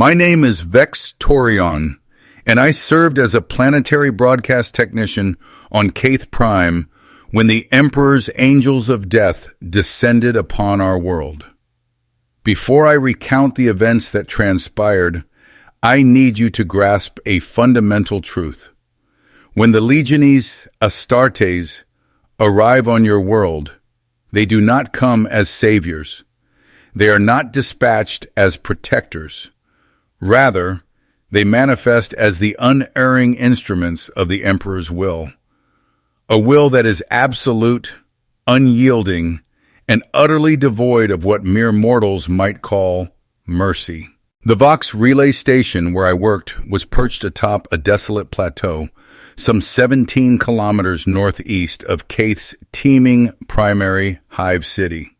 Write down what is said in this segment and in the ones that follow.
My name is Vex Torion, and I served as a planetary broadcast technician on Caith Prime when the Emperor's Angels of Death descended upon our world. Before I recount the events that transpired, I need you to grasp a fundamental truth. When the Legiones Astartes arrive on your world, they do not come as saviors. They are not dispatched as protectors. Rather, they manifest as the unerring instruments of the Emperor's will. A will that is absolute, unyielding, and utterly devoid of what mere mortals might call mercy. The Vox relay station where I worked was perched atop a desolate plateau, some 17 kilometers northeast of Caith's teeming primary hive city.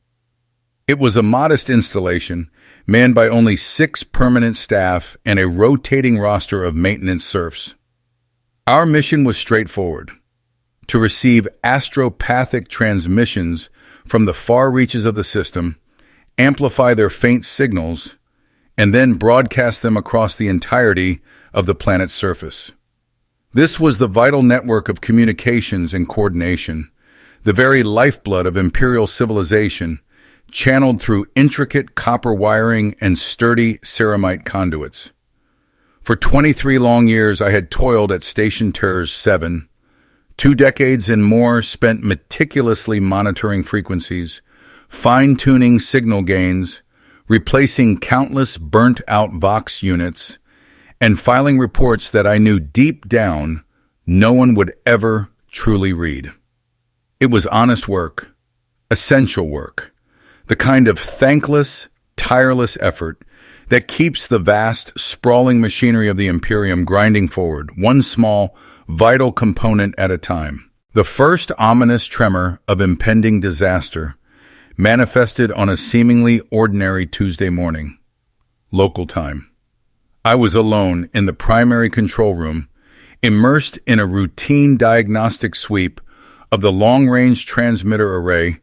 It was a modest installation, manned by only 6 permanent staff and a rotating roster of maintenance serfs. Our mission was straightforward: to receive astropathic transmissions from the far reaches of the system, amplify their faint signals, and then broadcast them across the entirety of the planet's surface. This was the vital network of communications and coordination, the very lifeblood of Imperial civilization, channeled through intricate copper wiring and sturdy ceramite conduits. For 23 long years I had toiled at Station Terrors 7, 2 decades and more spent meticulously monitoring frequencies, fine-tuning signal gains, replacing countless burnt-out Vox units, and filing reports that I knew deep down no one would ever truly read. It was honest work, essential work, the kind of thankless, tireless effort that keeps the vast, sprawling machinery of the Imperium grinding forward, one small, vital component at a time. The first ominous tremor of impending disaster manifested on a seemingly ordinary Tuesday morning, local time. I was alone in the primary control room, immersed in a routine diagnostic sweep of the long-range transmitter array,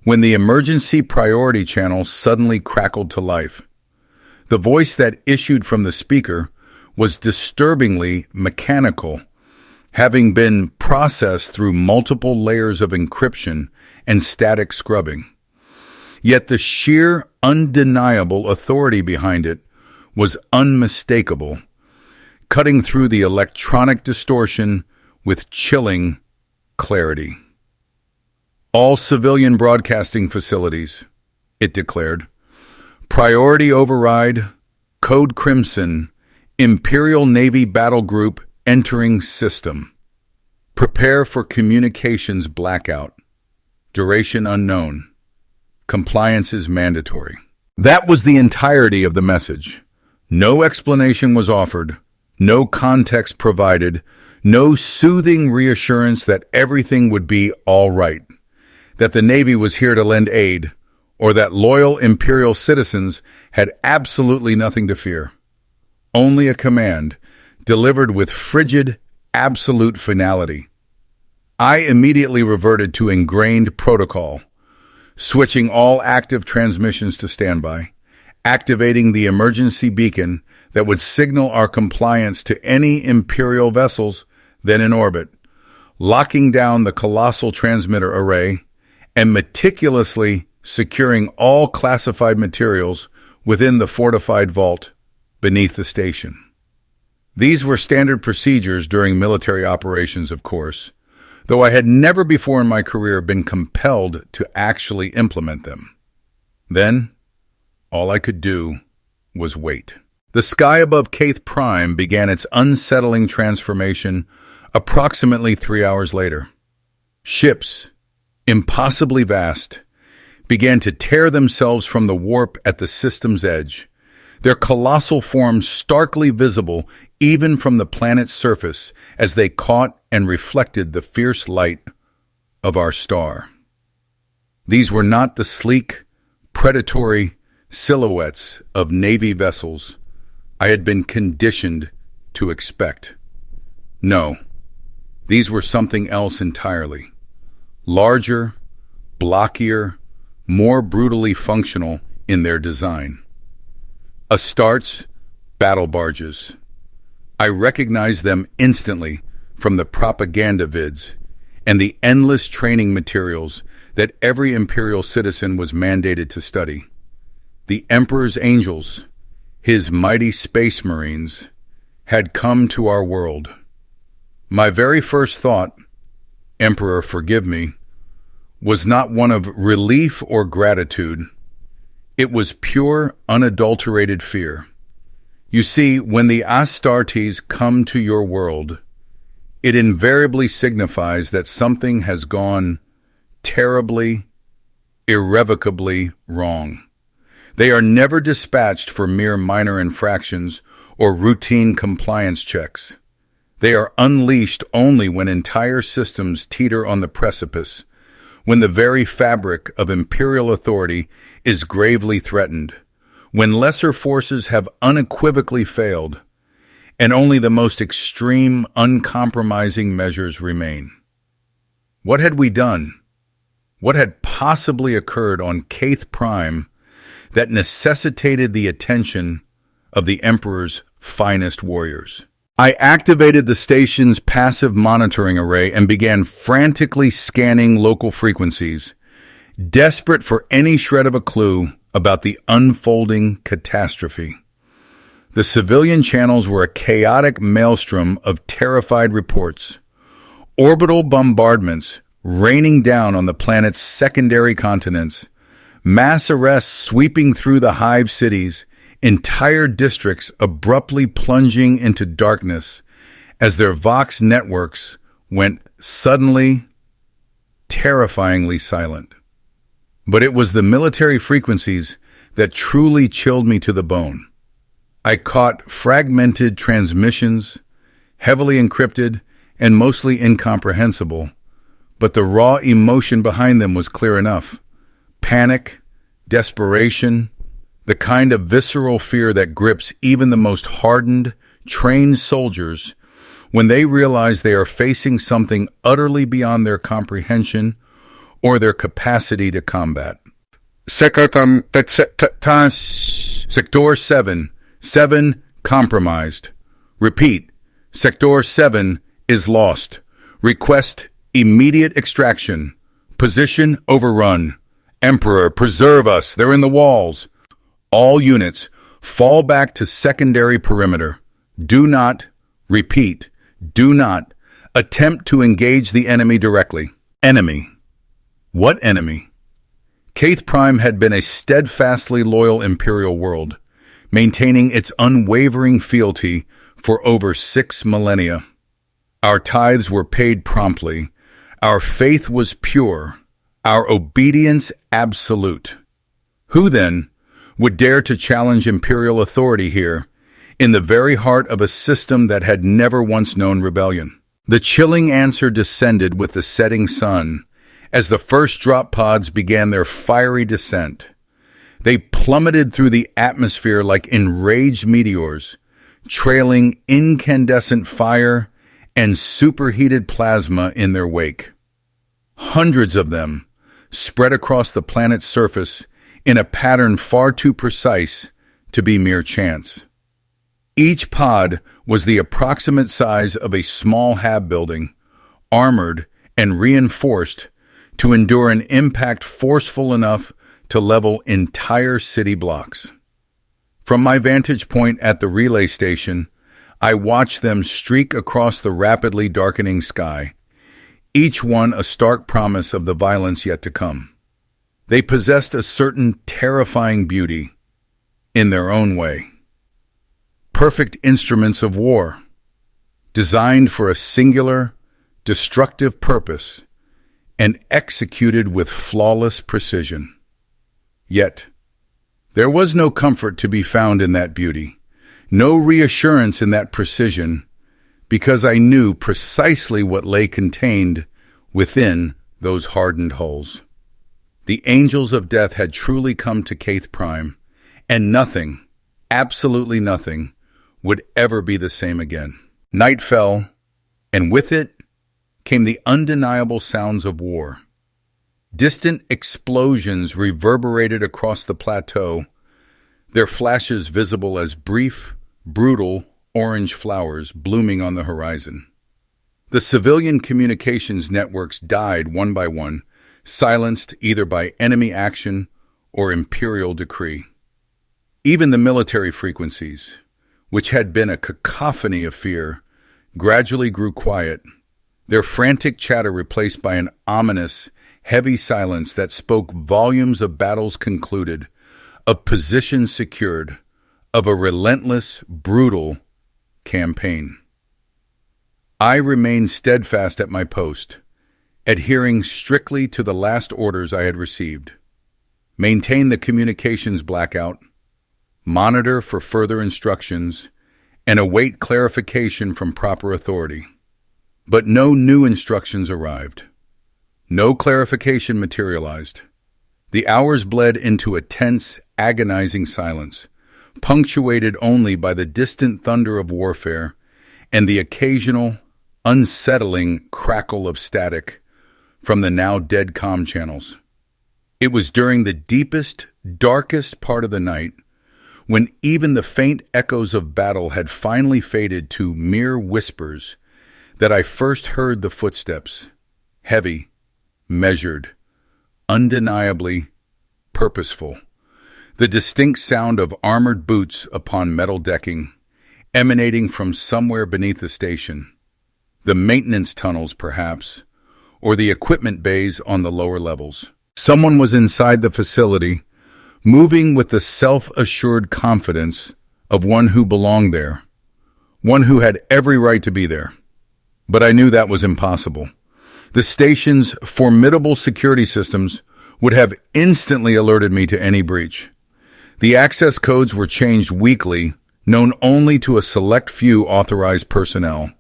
when the emergency priority channel suddenly crackled to life. The voice that issued from the speaker was disturbingly mechanical, having been processed through multiple layers of encryption and static scrubbing. Yet the sheer, undeniable authority behind it was unmistakable, cutting through the electronic distortion with chilling clarity. All civilian broadcasting facilities, it declared. Priority override, Code Crimson, Imperial Navy Battle Group entering system. Prepare for communications blackout. Duration unknown. Compliance is mandatory. That was the entirety of the message. No explanation was offered, no context provided, no soothing reassurance that everything would be all right, that the Navy was here to lend aid, or that loyal Imperial citizens had absolutely nothing to fear. Only a command, delivered with frigid, absolute finality. I immediately reverted to ingrained protocol, switching all active transmissions to standby, activating the emergency beacon that would signal our compliance to any Imperial vessels then in orbit, locking down the colossal transmitter array, and meticulously securing all classified materials within the fortified vault beneath the station. These were standard procedures during military operations, of course, though I had never before in my career been compelled to actually implement them. Then, all I could do was wait. The sky above Caith Prime began its unsettling transformation approximately 3 hours later. Ships, impossibly vast, began to tear themselves from the warp at the system's edge, their colossal forms starkly visible even from the planet's surface as they caught and reflected the fierce light of our star. These were not the sleek, predatory silhouettes of Navy vessels I had been conditioned to expect. No, these were something else entirely. Larger, blockier, more brutally functional in their design. Astartes, battle barges. I recognized them instantly from the propaganda vids and the endless training materials that every imperial citizen was mandated to study. The Emperor's angels, his mighty space marines, had come to our world. My very first thought, Emperor, forgive me, was not one of relief or gratitude. It was pure, unadulterated fear. You see, when the Astartes come to your world, it invariably signifies that something has gone terribly, irrevocably wrong. They are never dispatched for mere minor infractions or routine compliance checks. They are unleashed only when entire systems teeter on the precipice, when the very fabric of imperial authority is gravely threatened, when lesser forces have unequivocally failed, and only the most extreme, uncompromising measures remain. What had we done? What had possibly occurred on Caith Prime that necessitated the attention of the Emperor's finest warriors? I activated the station's passive monitoring array and began frantically scanning local frequencies, desperate for any shred of a clue about the unfolding catastrophe. The civilian channels were a chaotic maelstrom of terrified reports, orbital bombardments raining down on the planet's secondary continents, mass arrests sweeping through the hive cities, entire districts abruptly plunging into darkness as their Vox networks went suddenly, terrifyingly silent. But it was the military frequencies that truly chilled me to the bone. I caught fragmented transmissions, heavily encrypted and mostly incomprehensible, but the raw emotion behind them was clear enough. Panic, desperation, the kind of visceral fear that grips even the most hardened, trained soldiers when they realize they are facing something utterly beyond their comprehension or their capacity to combat. Sector 7 compromised. Repeat, Sector 7 is lost. Request immediate extraction. Position overrun. Emperor, preserve us. They're in the walls. All units, fall back to secondary perimeter. Do not, repeat, do not attempt to engage the enemy directly. Enemy. What enemy? Caith Prime had been a steadfastly loyal imperial world, maintaining its unwavering fealty for over 6 millennia. Our tithes were paid promptly. Our faith was pure. Our obedience absolute. Who, then, would dare to challenge imperial authority here, in the very heart of a system that had never once known rebellion? The chilling answer descended with the setting sun, as the first drop pods began their fiery descent. They plummeted through the atmosphere like enraged meteors, trailing incandescent fire and superheated plasma in their wake. Hundreds of them spread across the planet's surface in a pattern far too precise to be mere chance. Each pod was the approximate size of a small hab building, armored and reinforced to endure an impact forceful enough to level entire city blocks. From my vantage point at the relay station, I watched them streak across the rapidly darkening sky, each one a stark promise of the violence yet to come. They possessed a certain terrifying beauty in their own way. Perfect instruments of war, designed for a singular, destructive purpose and executed with flawless precision. Yet, there was no comfort to be found in that beauty, no reassurance in that precision, because I knew precisely what lay contained within those hardened hulls. The angels of death had truly come to Caith Prime, and nothing, absolutely nothing, would ever be the same again. Night fell, and with it came the undeniable sounds of war. Distant explosions reverberated across the plateau, their flashes visible as brief, brutal orange flowers blooming on the horizon. The civilian communications networks died one by one, silenced either by enemy action or imperial decree. Even the military frequencies, which had been a cacophony of fear, gradually grew quiet, their frantic chatter replaced by an ominous, heavy silence that spoke volumes of battles concluded, of positions secured, of a relentless, brutal campaign. I remained steadfast at my post, adhering strictly to the last orders I had received. Maintain the communications blackout, monitor for further instructions, and await clarification from proper authority. But no new instructions arrived. No clarification materialized. The hours bled into a tense, agonizing silence, punctuated only by the distant thunder of warfare and the occasional, unsettling crackle of static from the now dead comm channels. It was during the deepest, darkest part of the night, when even the faint echoes of battle had finally faded to mere whispers, that I first heard the footsteps, heavy, measured, undeniably purposeful, the distinct sound of armored boots upon metal decking, emanating from somewhere beneath the station, the maintenance tunnels perhaps, or the equipment bays on the lower levels. Someone was inside the facility, moving with the self-assured confidence of one who belonged there, one who had every right to be there. But I knew that was impossible. The station's formidable security systems would have instantly alerted me to any breach. The access codes were changed weekly, known only to a select few authorized personnel.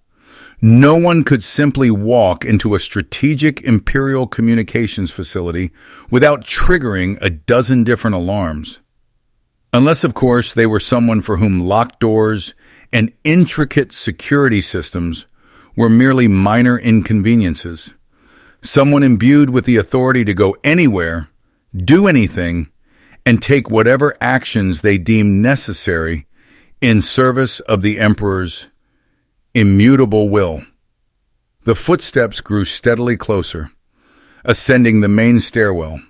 No one could simply walk into a strategic Imperial communications facility without triggering a dozen different alarms. Unless, of course, they were someone for whom locked doors and intricate security systems were merely minor inconveniences. Someone imbued with the authority to go anywhere, do anything, and take whatever actions they deemed necessary in service of the Emperor's immutable will. The footsteps grew steadily closer, ascending the main stairwell,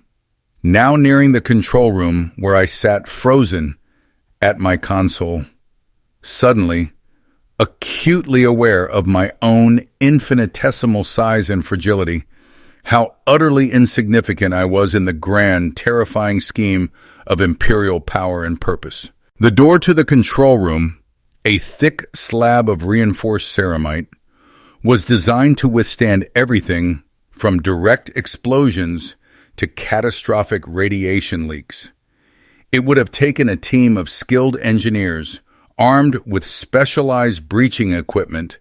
now nearing the control room where I sat frozen at my console. Suddenly, acutely aware of my own infinitesimal size and fragility, how utterly insignificant I was in the grand, terrifying scheme of Imperial power and purpose. The door to the control room, a thick slab of reinforced ceramite, was designed to withstand everything from direct explosions to catastrophic radiation leaks. It would have taken a team of skilled engineers armed with specialized breaching equipment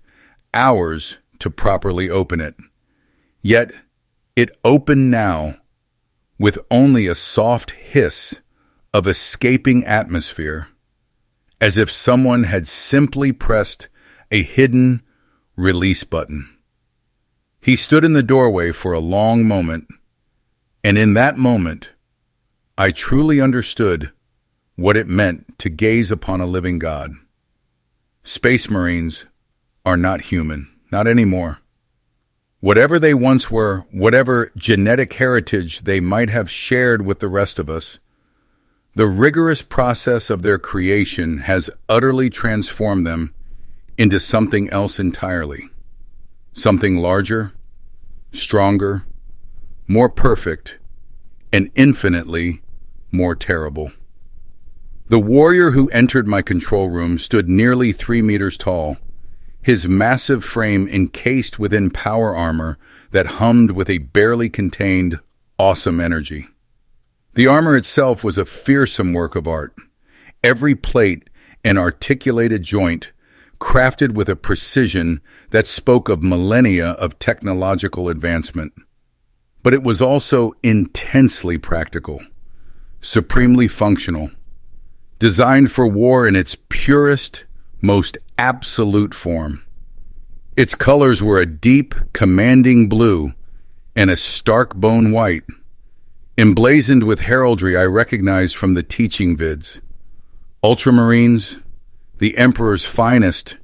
hours to properly open it. Yet, it opened now with only a soft hiss of escaping atmosphere, as if someone had simply pressed a hidden release button. He stood in the doorway for a long moment, and in that moment, I truly understood what it meant to gaze upon a living God. Space Marines are not human, not anymore. Whatever they once were, whatever genetic heritage they might have shared with the rest of us, the rigorous process of their creation has utterly transformed them into something else entirely. Something larger, stronger, more perfect, and infinitely more terrible. The warrior who entered my control room stood nearly 3 meters tall, his massive frame encased within power armor that hummed with a barely contained, awesome energy. The armor itself was a fearsome work of art, every plate and articulated joint crafted with a precision that spoke of millennia of technological advancement. But it was also intensely practical, supremely functional, designed for war in its purest, most absolute form. Its colors were a deep, commanding blue and a stark bone white, emblazoned with heraldry I recognized from the teaching vids. Ultramarines, the Emperor's finest,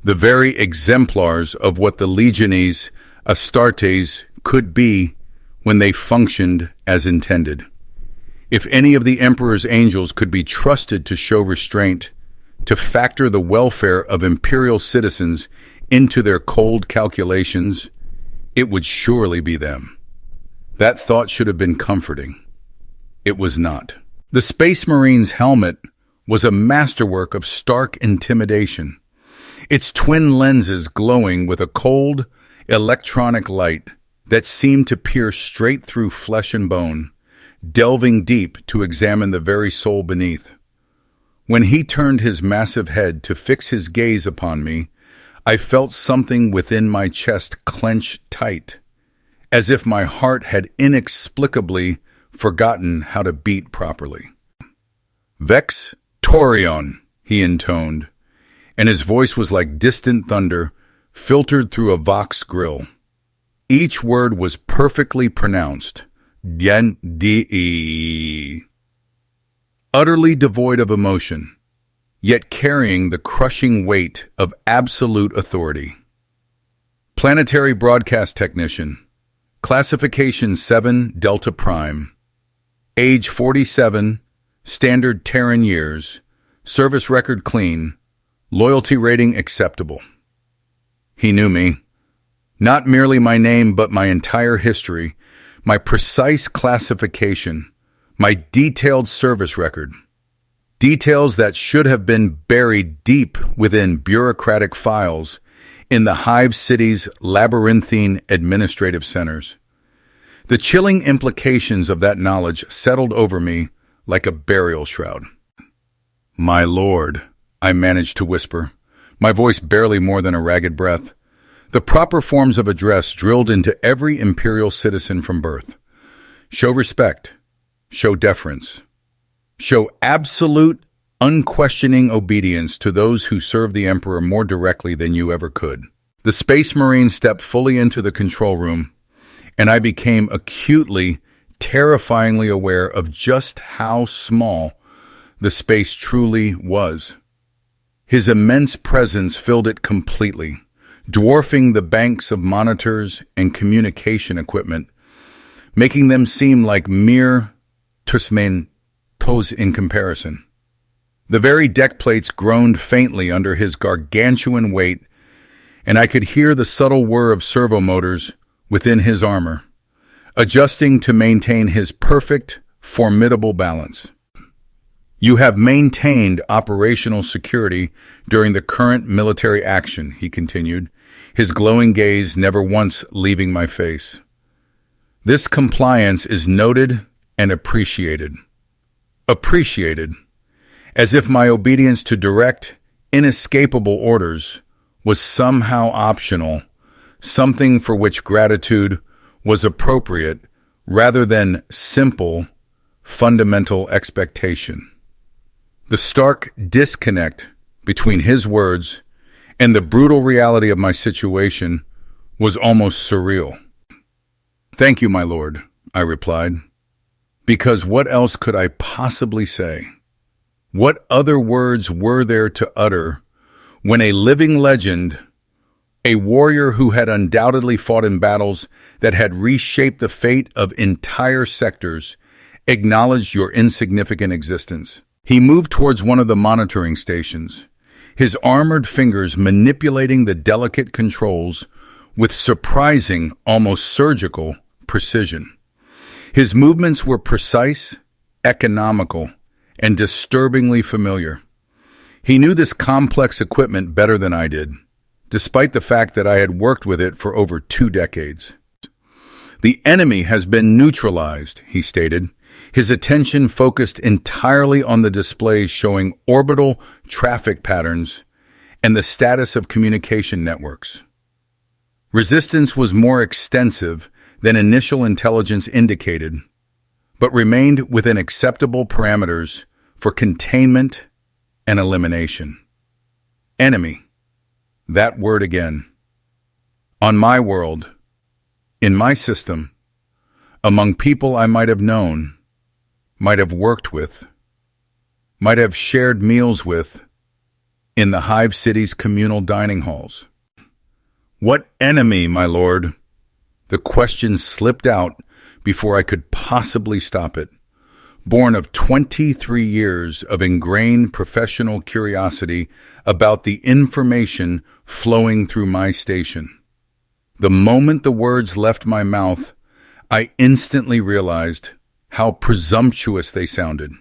the very exemplars of what the Legiones Astartes could be when they functioned as intended. If any of the Emperor's angels could be trusted to show restraint, to factor the welfare of imperial citizens into their cold calculations, it would surely be them. That thought should have been comforting. It was not. The Space Marine's helmet was a masterwork of stark intimidation, its twin lenses glowing with a cold, electronic light that seemed to pierce straight through flesh and bone, delving deep to examine the very soul beneath. When he turned his massive head to fix his gaze upon me, I felt something within my chest clench tight, as if my heart had inexplicably forgotten how to beat properly. "Vex Torion," he intoned, and his voice was like distant thunder filtered through a Vox grill. Each word was perfectly pronounced, D-E, utterly devoid of emotion, yet carrying the crushing weight of absolute authority. Planetary Broadcast Technician, Classification 7 Delta Prime, Age 47, Standard Terran Years, Service Record Clean, Loyalty Rating Acceptable. He knew me. Not merely my name, but my entire history, my precise classification, my detailed service record. Details that should have been buried deep within bureaucratic files in the Hive City's labyrinthine administrative centers. The chilling implications of that knowledge settled over me like a burial shroud. "My lord," I managed to whisper, my voice barely more than a ragged breath. The proper forms of address drilled into every imperial citizen from birth. Show respect. Show deference. Show absolute, unquestioning obedience to those who serve the Emperor more directly than you ever could. The Space Marine stepped fully into the control room, and I became acutely, terrifyingly aware of just how small the space truly was. His immense presence filled it completely, dwarfing the banks of monitors and communication equipment, making them seem like mere tusmen pose in comparison. The very deck plates groaned faintly under his gargantuan weight, and I could hear the subtle whir of servo motors within his armor, adjusting to maintain his perfect, formidable balance. "You have maintained operational security during the current military action," he continued, his glowing gaze never once leaving my face. "This compliance is noted and appreciated. Appreciated, as if my obedience to direct, inescapable orders was somehow optional, something for which gratitude was appropriate rather than simple, fundamental expectation." The stark disconnect between his words and the brutal reality of my situation was almost surreal. "Thank you, my lord," I replied, because what else could I possibly say? What other words were there to utter when a living legend, a warrior who had undoubtedly fought in battles that had reshaped the fate of entire sectors, acknowledged your insignificant existence? He moved towards one of the monitoring stations, his armored fingers manipulating the delicate controls with surprising, almost surgical precision. His movements were precise, economical, and disturbingly familiar. He knew this complex equipment better than I did, despite the fact that I had worked with it for over 2 decades. "The enemy has been neutralized," he stated, his attention focused entirely on the displays showing orbital traffic patterns and the status of communication networks. Resistance was more extensive than initial intelligence indicated, but remained within acceptable parameters for containment and elimination. Enemy. That word again. On my world, in my system, among people I might have known, might have worked with, might have shared meals with, in the Hive City's communal dining halls. What enemy, my lord? The question slipped out before I could possibly stop it. Born of 23 years of ingrained professional curiosity about the information flowing through my station. The moment the words left my mouth, I instantly realized how presumptuous they sounded,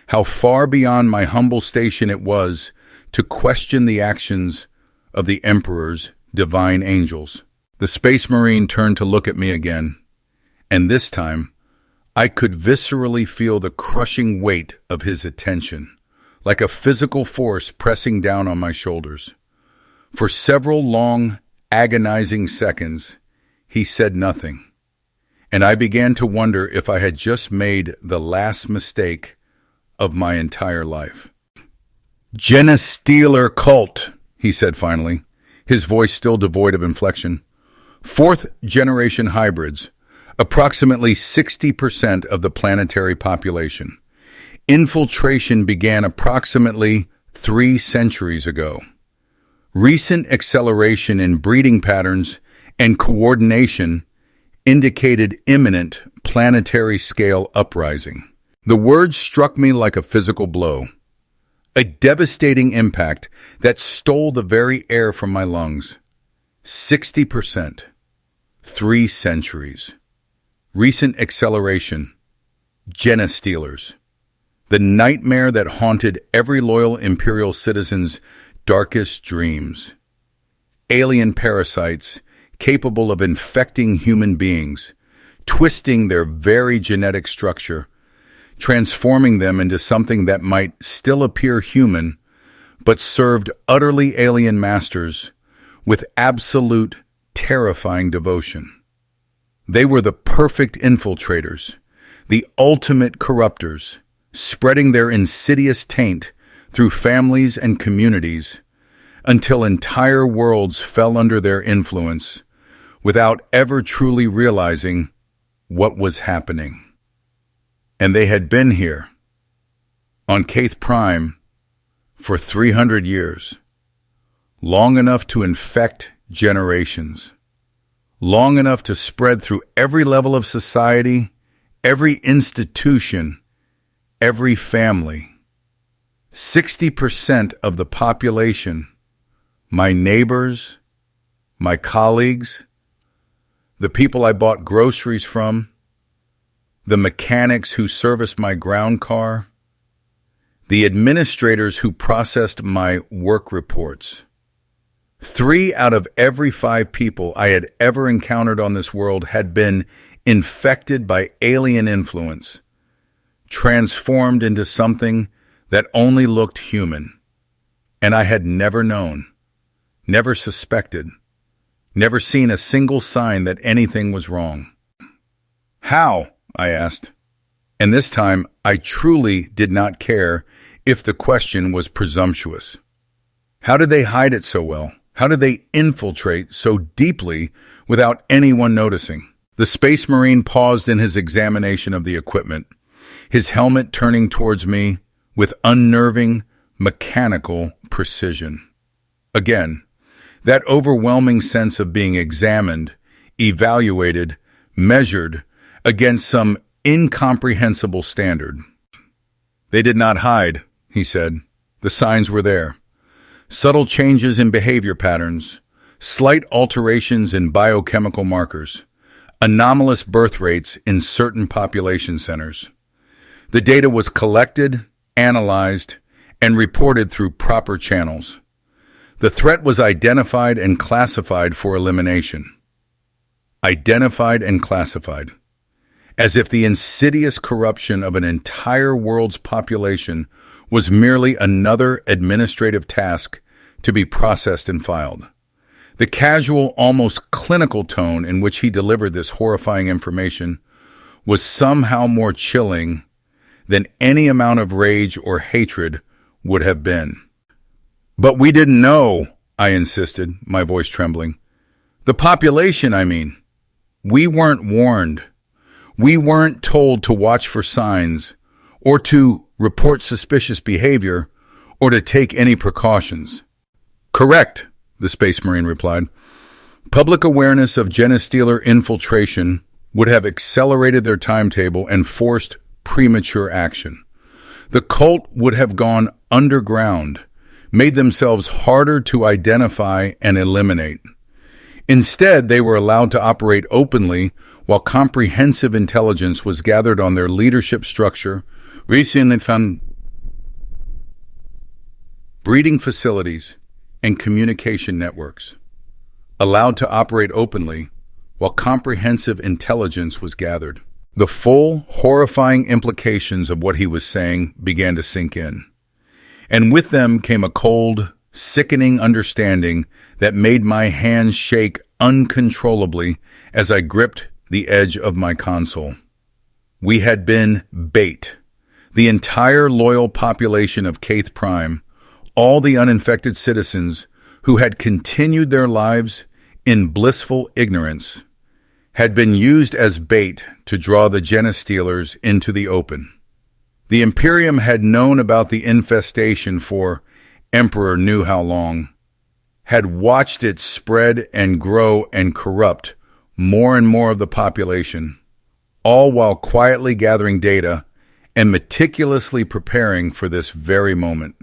how far beyond my humble station it was to question the actions of the Emperor's divine angels. The Space Marine turned to look at me again, and this time, I could viscerally feel the crushing weight of his attention, like a physical force pressing down on my shoulders. For several long, agonizing seconds, he said nothing, and I began to wonder if I had just made the last mistake of my entire life. Genestealer cult, he said finally, his voice still devoid of inflection. Fourth-generation hybrids, approximately 60% of the planetary population. Infiltration began approximately 3 centuries ago. Recent acceleration in breeding patterns and coordination indicated imminent planetary-scale uprising. The words struck me like a physical blow, a devastating impact that stole the very air from my lungs. 60%. 3 centuries. Recent acceleration. Genestealers. The nightmare that haunted every loyal Imperial citizen's darkest dreams. Alien parasites capable of infecting human beings, twisting their very genetic structure, transforming them into something that might still appear human, but served utterly alien masters with absolute, terrifying devotion. They were the perfect infiltrators, the ultimate corruptors, spreading their insidious taint through families and communities until entire worlds fell under their influence without ever truly realizing what was happening. And they had been here, on Caith Prime, for 300 years, long enough to infect generations, long enough to spread through every level of society, every institution, every family. 60% of the population, my neighbors, my colleagues, the people I bought groceries from, the mechanics who serviced my ground car, the administrators who processed my work reports. 3 out of every 5 people I had ever encountered on this world had been infected by alien influence, transformed into something that only looked human, and I had never known, never suspected, never seen a single sign that anything was wrong. How? I asked, and this time I truly did not care if the question was presumptuous. How did they hide it so well? How did they infiltrate so deeply without anyone noticing? The Space Marine paused in his examination of the equipment, his helmet turning towards me with unnerving, mechanical precision. Again, that overwhelming sense of being examined, evaluated, measured against some incomprehensible standard. They did not hide, he said. The signs were there. Subtle changes in behavior patterns, slight alterations in biochemical markers, anomalous birth rates in certain population centers. The data was collected, analyzed, and reported through proper channels. The threat was identified and classified for elimination. Identified and classified. As if the insidious corruption of an entire world's population was merely another administrative task to be processed and filed. The casual, almost clinical tone in which he delivered this horrifying information was somehow more chilling than any amount of rage or hatred would have been. But we didn't know, I insisted, my voice trembling. The population, I mean. We weren't warned. We weren't told to watch for signs, or to report suspicious behavior, or to take any precautions. Correct, the Space Marine replied. Public awareness of genestealer infiltration would have accelerated their timetable and forced premature action. The cult would have gone underground, made themselves harder to identify and eliminate. Instead, they were allowed to operate openly while comprehensive intelligence was gathered on their leadership structure, breeding facilities, and communication networks. Allowed to operate openly while comprehensive intelligence was gathered. The full, horrifying implications of what he was saying began to sink in. And with them came a cold, sickening understanding that made my hands shake uncontrollably as I gripped the edge of my console. We had been bait. The entire loyal population of Caith Prime, all the uninfected citizens who had continued their lives in blissful ignorance, had been used as bait to draw the genestealers into the open. The Imperium had known about the infestation for Emperor knew how long, had watched it spread and grow and corrupt more and more of the population, all while quietly gathering data and meticulously preparing for this very moment.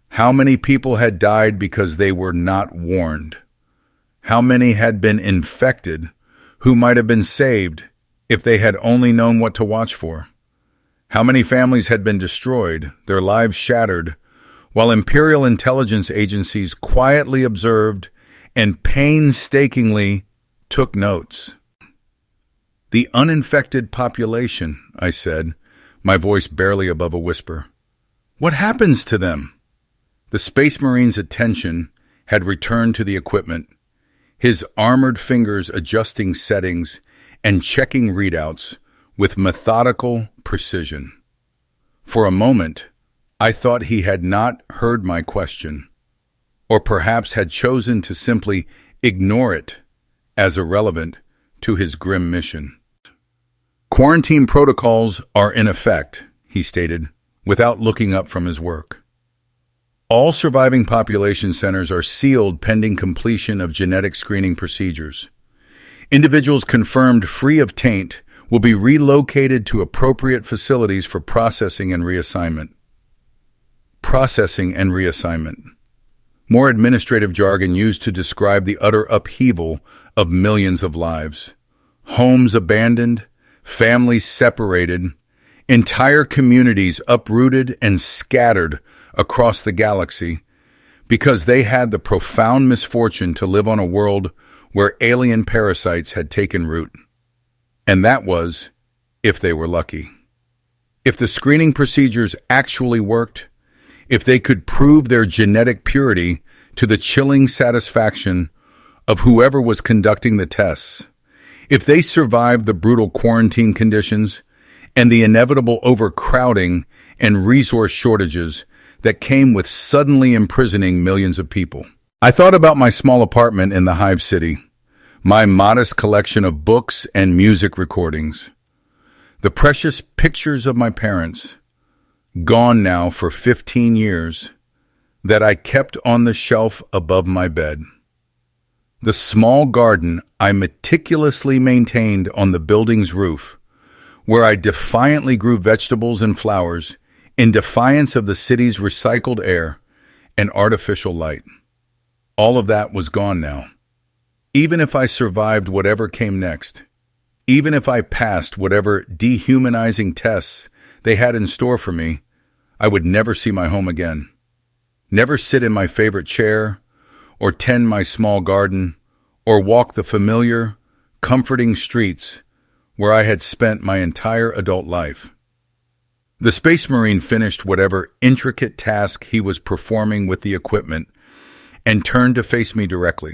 How many people had died because they were not warned? How many had been infected who might have been saved if they had only known what to watch for? How many families had been destroyed, their lives shattered, while Imperial intelligence agencies quietly observed and painstakingly took notes? The uninfected population, I said, my voice barely above a whisper. What happens to them? The Space Marine's attention had returned to the equipment, his armored fingers adjusting settings and checking readouts with methodical precision. For a moment, I thought he had not heard my question, or perhaps had chosen to simply ignore it as irrelevant to his grim mission. Quarantine protocols are in effect, he stated, without looking up from his work. All surviving population centers are sealed pending completion of genetic screening procedures. Individuals confirmed free of taint will be relocated to appropriate facilities for processing and reassignment. Processing and reassignment. More administrative jargon used to describe the utter upheaval of millions of lives. Homes abandoned, families separated, entire communities uprooted and scattered across the galaxy because they had the profound misfortune to live on a world where alien parasites had taken root. And that was, if they were lucky. If the screening procedures actually worked, if they could prove their genetic purity to the chilling satisfaction of whoever was conducting the tests, if they survived the brutal quarantine conditions and the inevitable overcrowding and resource shortages that came with suddenly imprisoning millions of people. I thought about my small apartment in the Hive City, my modest collection of books and music recordings, the precious pictures of my parents, gone now for 15 years, that I kept on the shelf above my bed. The small garden I meticulously maintained on the building's roof, where I defiantly grew vegetables and flowers in defiance of the city's recycled air and artificial light. All of that was gone now. Even if I survived whatever came next, even if I passed whatever dehumanizing tests they had in store for me, I would never see my home again. Never sit in my favorite chair, or tend my small garden, or walk the familiar, comforting streets where I had spent my entire adult life. The Space Marine finished whatever intricate task he was performing with the equipment and turned to face me directly,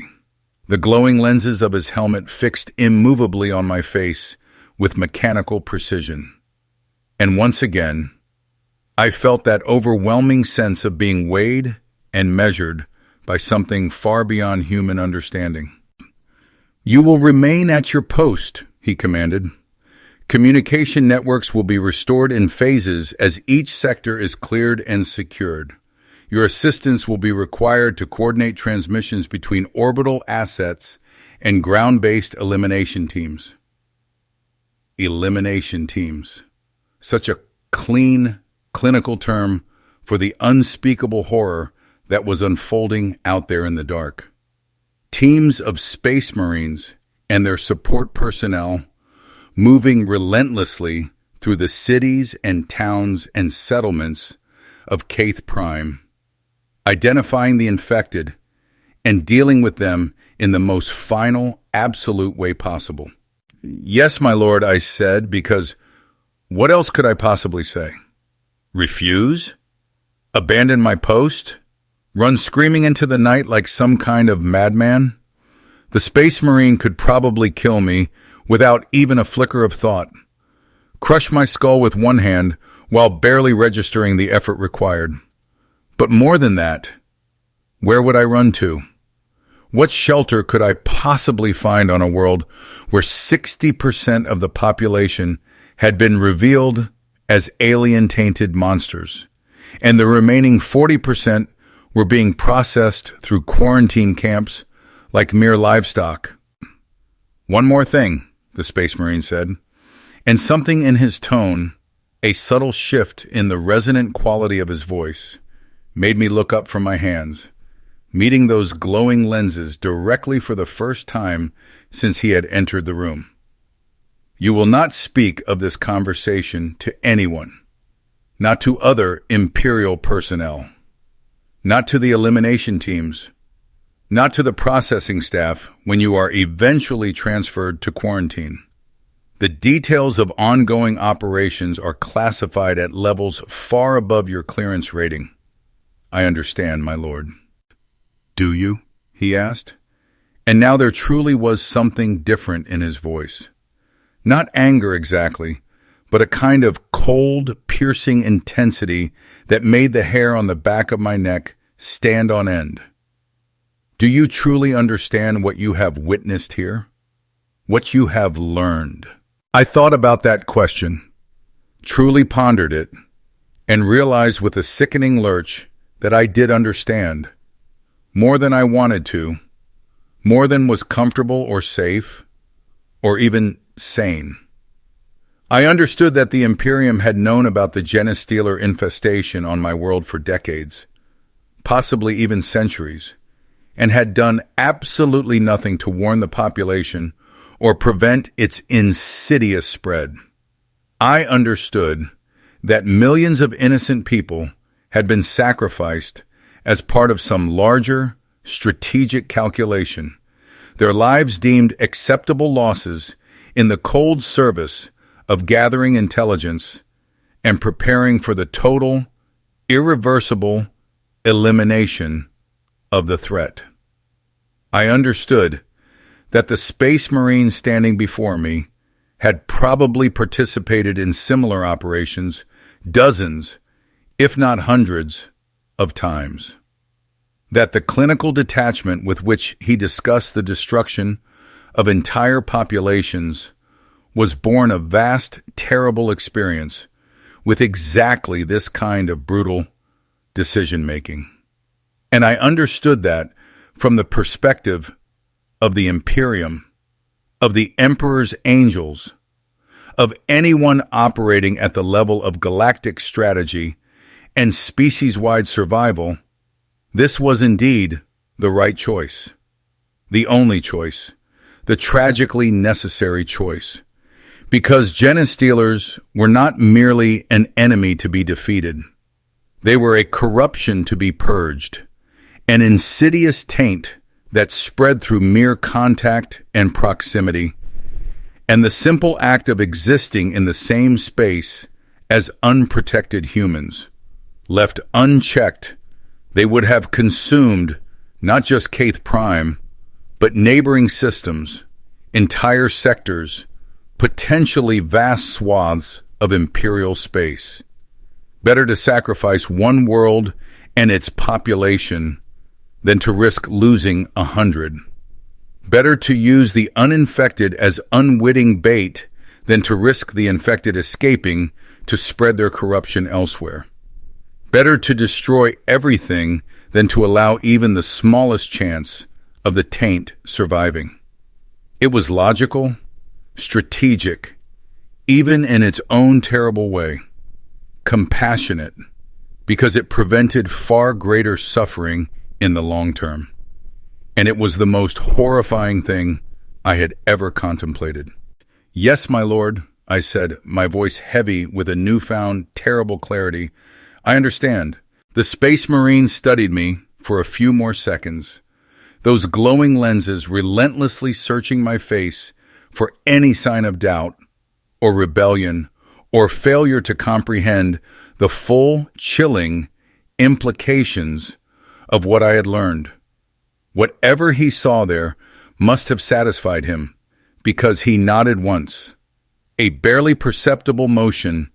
the glowing lenses of his helmet fixed immovably on my face with mechanical precision. And once again, I felt that overwhelming sense of being weighed and measured by something far beyond human understanding. "You will remain at your post," he commanded. "Communication networks will be restored in phases as each sector is cleared and secured. Your assistance will be required to coordinate transmissions between orbital assets and ground-based elimination teams. Elimination teams. Such a clean, clinical term for the unspeakable horror that was unfolding out there in the dark. Teams of Space Marines and their support personnel moving relentlessly through the cities and towns and settlements of Caith Prime, identifying the infected and dealing with them in the most final, absolute way possible. Yes, my lord, I said, because what else could I possibly say? Refuse? Abandon my post? Run screaming into the night like some kind of madman? The Space Marine could probably kill me without even a flicker of thought. Crush my skull with one hand while barely registering the effort required. But more than that, where would I run to? What shelter could I possibly find on a world where 60% of the population had been revealed as alien-tainted monsters, and the remaining 40% were being processed through quarantine camps like mere livestock? One more thing, the Space Marine said, and something in his tone, a subtle shift in the resonant quality of his voice, made me look up from my hands, meeting those glowing lenses directly for the first time since he had entered the room. You will not speak of this conversation to anyone, not to other Imperial personnel, not to the elimination teams, not to the processing staff when you are eventually transferred to quarantine. The details of ongoing operations are classified at levels far above your clearance rating. I understand, my lord. Do you? He asked. And now there truly was something different in his voice. Not anger exactly, but a kind of cold, piercing intensity that made the hair on the back of my neck stand on end. Do you truly understand what you have witnessed here? What you have learned? I thought about that question, truly pondered it, and realized with a sickening lurch that I did understand. More than I wanted to, more than was comfortable or safe, or even sane. I understood that the Imperium had known about the Genestealer infestation on my world for decades, possibly even centuries, and had done absolutely nothing to warn the population or prevent its insidious spread. I understood that millions of innocent people had been sacrificed as part of some larger, strategic calculation, their lives deemed acceptable losses in the cold service of gathering intelligence and preparing for the total, irreversible elimination of the threat. I understood that the Space Marine standing before me had probably participated in similar operations dozens, if not hundreds, of times. That the clinical detachment with which he discussed the destruction of entire populations was born of vast, terrible experience with exactly this kind of brutal decision-making. And I understood that from the perspective of the Imperium, of the Emperor's angels, of anyone operating at the level of galactic strategy and species-wide survival, this was indeed the right choice, the only choice, the tragically necessary choice, because Genestealers were not merely an enemy to be defeated. They were a corruption to be purged, an insidious taint that spread through mere contact and proximity, and the simple act of existing in the same space as unprotected humans. Left unchecked, they would have consumed not just Caith Prime, but neighboring systems, entire sectors, potentially vast swaths of Imperial space. Better to sacrifice one world and its population than to risk losing 100. Better to use the uninfected as unwitting bait than to risk the infected escaping to spread their corruption elsewhere. Better to destroy everything than to allow even the smallest chance of the taint surviving. It was logical, strategic, even in its own terrible way, compassionate, because it prevented far greater suffering in the long term. And it was the most horrifying thing I had ever contemplated. "Yes, my lord," I said, my voice heavy with a newfound terrible clarity. "I understand." The Space Marine studied me for a few more seconds, those glowing lenses relentlessly searching my face for any sign of doubt or rebellion or failure to comprehend the full, chilling implications of what I had learned. Whatever he saw there must have satisfied him, because he nodded once, a barely perceptible motion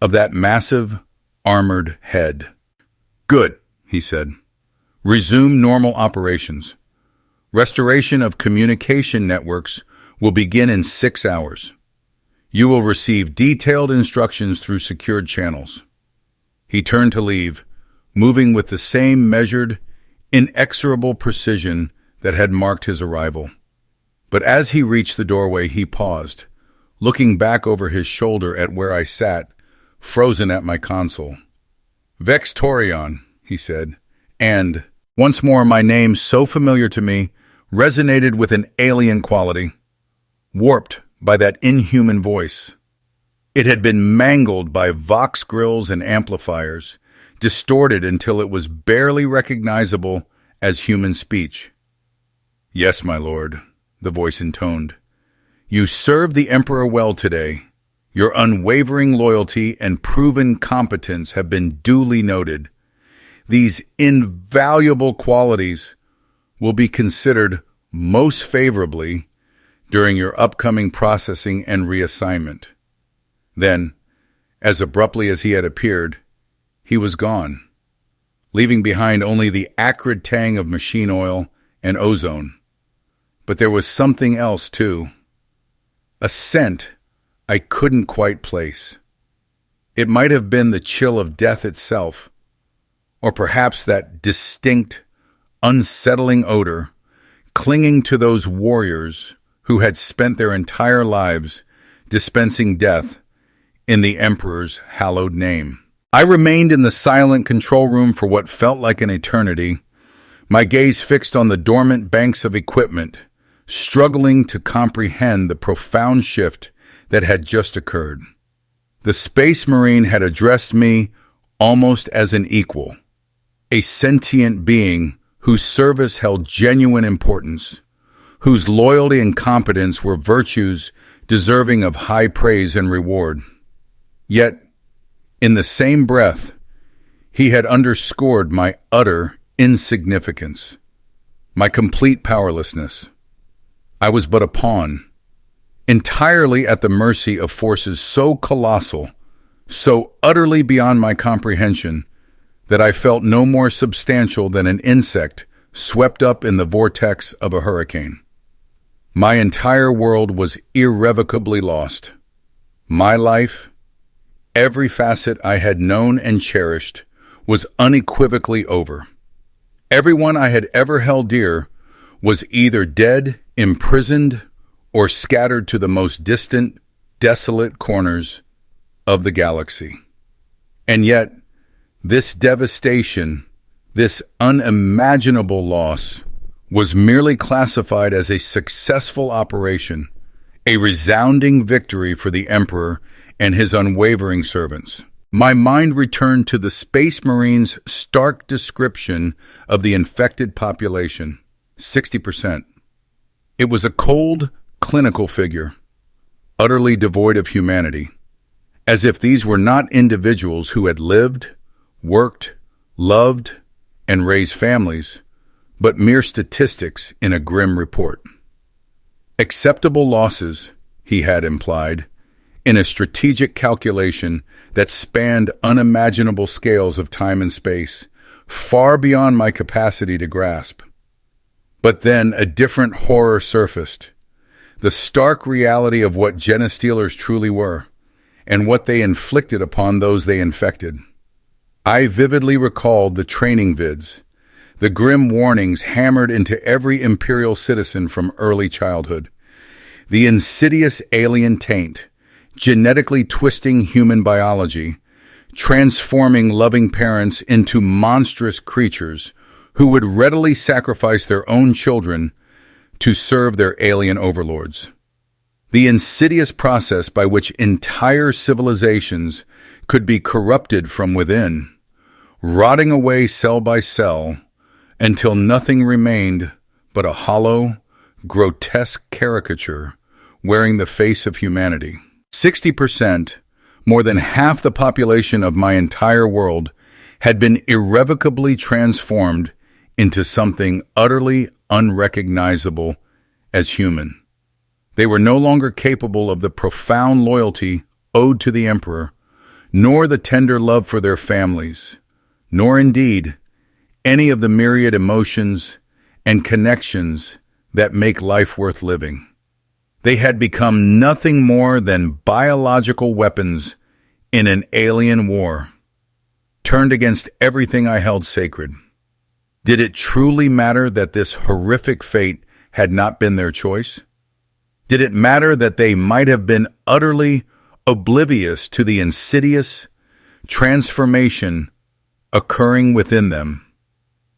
of that massive, armored head. "Good," he said. "Resume normal operations. Restoration of communication networks will begin in 6 hours. You will receive detailed instructions through secured channels." He turned to leave, moving with the same measured, inexorable precision that had marked his arrival. But as he reached the doorway, he paused, looking back over his shoulder at where I sat, frozen at my console. "Vex Torion," he said, and once more my name, so familiar to me, resonated with an alien quality, warped by that inhuman voice. It had been mangled by vox grills and amplifiers, distorted until it was barely recognizable as human speech. "Yes, my lord," the voice intoned. "You served the Emperor well today. Your unwavering loyalty and proven competence have been duly noted. These invaluable qualities will be considered most favorably during your upcoming processing and reassignment." Then, as abruptly as he had appeared, he was gone, leaving behind only the acrid tang of machine oil and ozone. But there was something else, too. A scent I couldn't quite place. It might have been the chill of death itself, or perhaps that distinct, unsettling odor clinging to those warriors who had spent their entire lives dispensing death in the Emperor's hallowed name. I remained in the silent control room for what felt like an eternity, my gaze fixed on the dormant banks of equipment, struggling to comprehend the profound shift that had just occurred. The Space Marine had addressed me almost as an equal, a sentient being whose service held genuine importance, whose loyalty and competence were virtues deserving of high praise and reward. Yet, in the same breath, he had underscored my utter insignificance, my complete powerlessness. I was but a pawn, entirely at the mercy of forces so colossal, so utterly beyond my comprehension, that I felt no more substantial than an insect swept up in the vortex of a hurricane. My entire world was irrevocably lost. My life, every facet I had known and cherished, was unequivocally over. Everyone I had ever held dear was either dead, imprisoned, or scattered to the most distant, desolate corners of the galaxy. And yet, this devastation, this unimaginable loss, was merely classified as a successful operation, a resounding victory for the Emperor and his unwavering servants. My mind returned to the Space Marine's stark description of the infected population, 60%. It was a cold, clinical figure, utterly devoid of humanity, as if these were not individuals who had lived, worked, loved, and raised families, but mere statistics in a grim report. Acceptable losses, he had implied, in a strategic calculation that spanned unimaginable scales of time and space, far beyond my capacity to grasp. But then a different horror surfaced, the stark reality of what Genestealers truly were, and what they inflicted upon those they infected. I vividly recalled the training vids, the grim warnings hammered into every Imperial citizen from early childhood, the insidious alien taint, genetically twisting human biology, transforming loving parents into monstrous creatures who would readily sacrifice their own children to serve their alien overlords. The insidious process by which entire civilizations could be corrupted from within, rotting away cell by cell until nothing remained but a hollow, grotesque caricature wearing the face of humanity. 60%, more than half the population of my entire world, had been irrevocably transformed into something utterly unrecognizable as human. They were no longer capable of the profound loyalty owed to the Emperor, nor the tender love for their families, nor indeed any of the myriad emotions and connections that make life worth living. They had become nothing more than biological weapons in an alien war, turned against everything I held sacred. Did it truly matter that this horrific fate had not been their choice? Did it matter that they might have been utterly oblivious to the insidious transformation occurring within them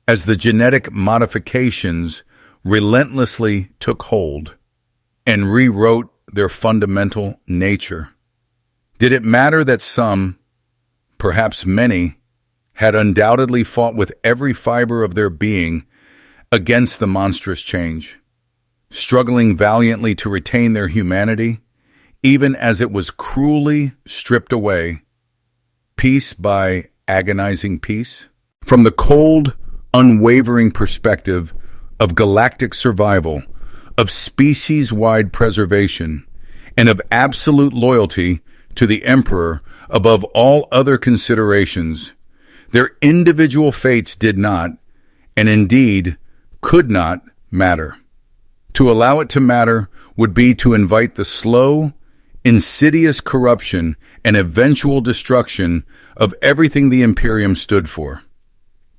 as the genetic modifications relentlessly took hold and rewrote their fundamental nature? Did it matter that some, perhaps many, had undoubtedly fought with every fiber of their being against the monstrous change, struggling valiantly to retain their humanity, even as it was cruelly stripped away, piece by agonizing piece? From the cold, unwavering perspective of galactic survival, of species-wide preservation, and of absolute loyalty to the Emperor above all other considerations, their individual fates did not, and indeed could not, matter. To allow it to matter would be to invite the slow, insidious corruption and eventual destruction of everything the Imperium stood for,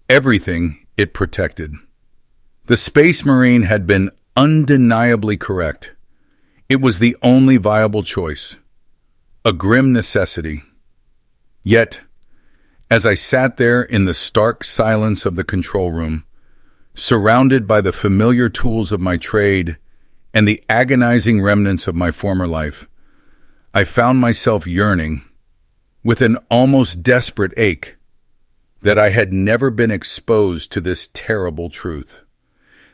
everything it protected. The Space Marine had been undeniably correct. It was the only viable choice, a grim necessity. Yet, as I sat there in the stark silence of the control room, surrounded by the familiar tools of my trade and the agonizing remnants of my former life, I found myself yearning, with an almost desperate ache, that I had never been exposed to this terrible truth,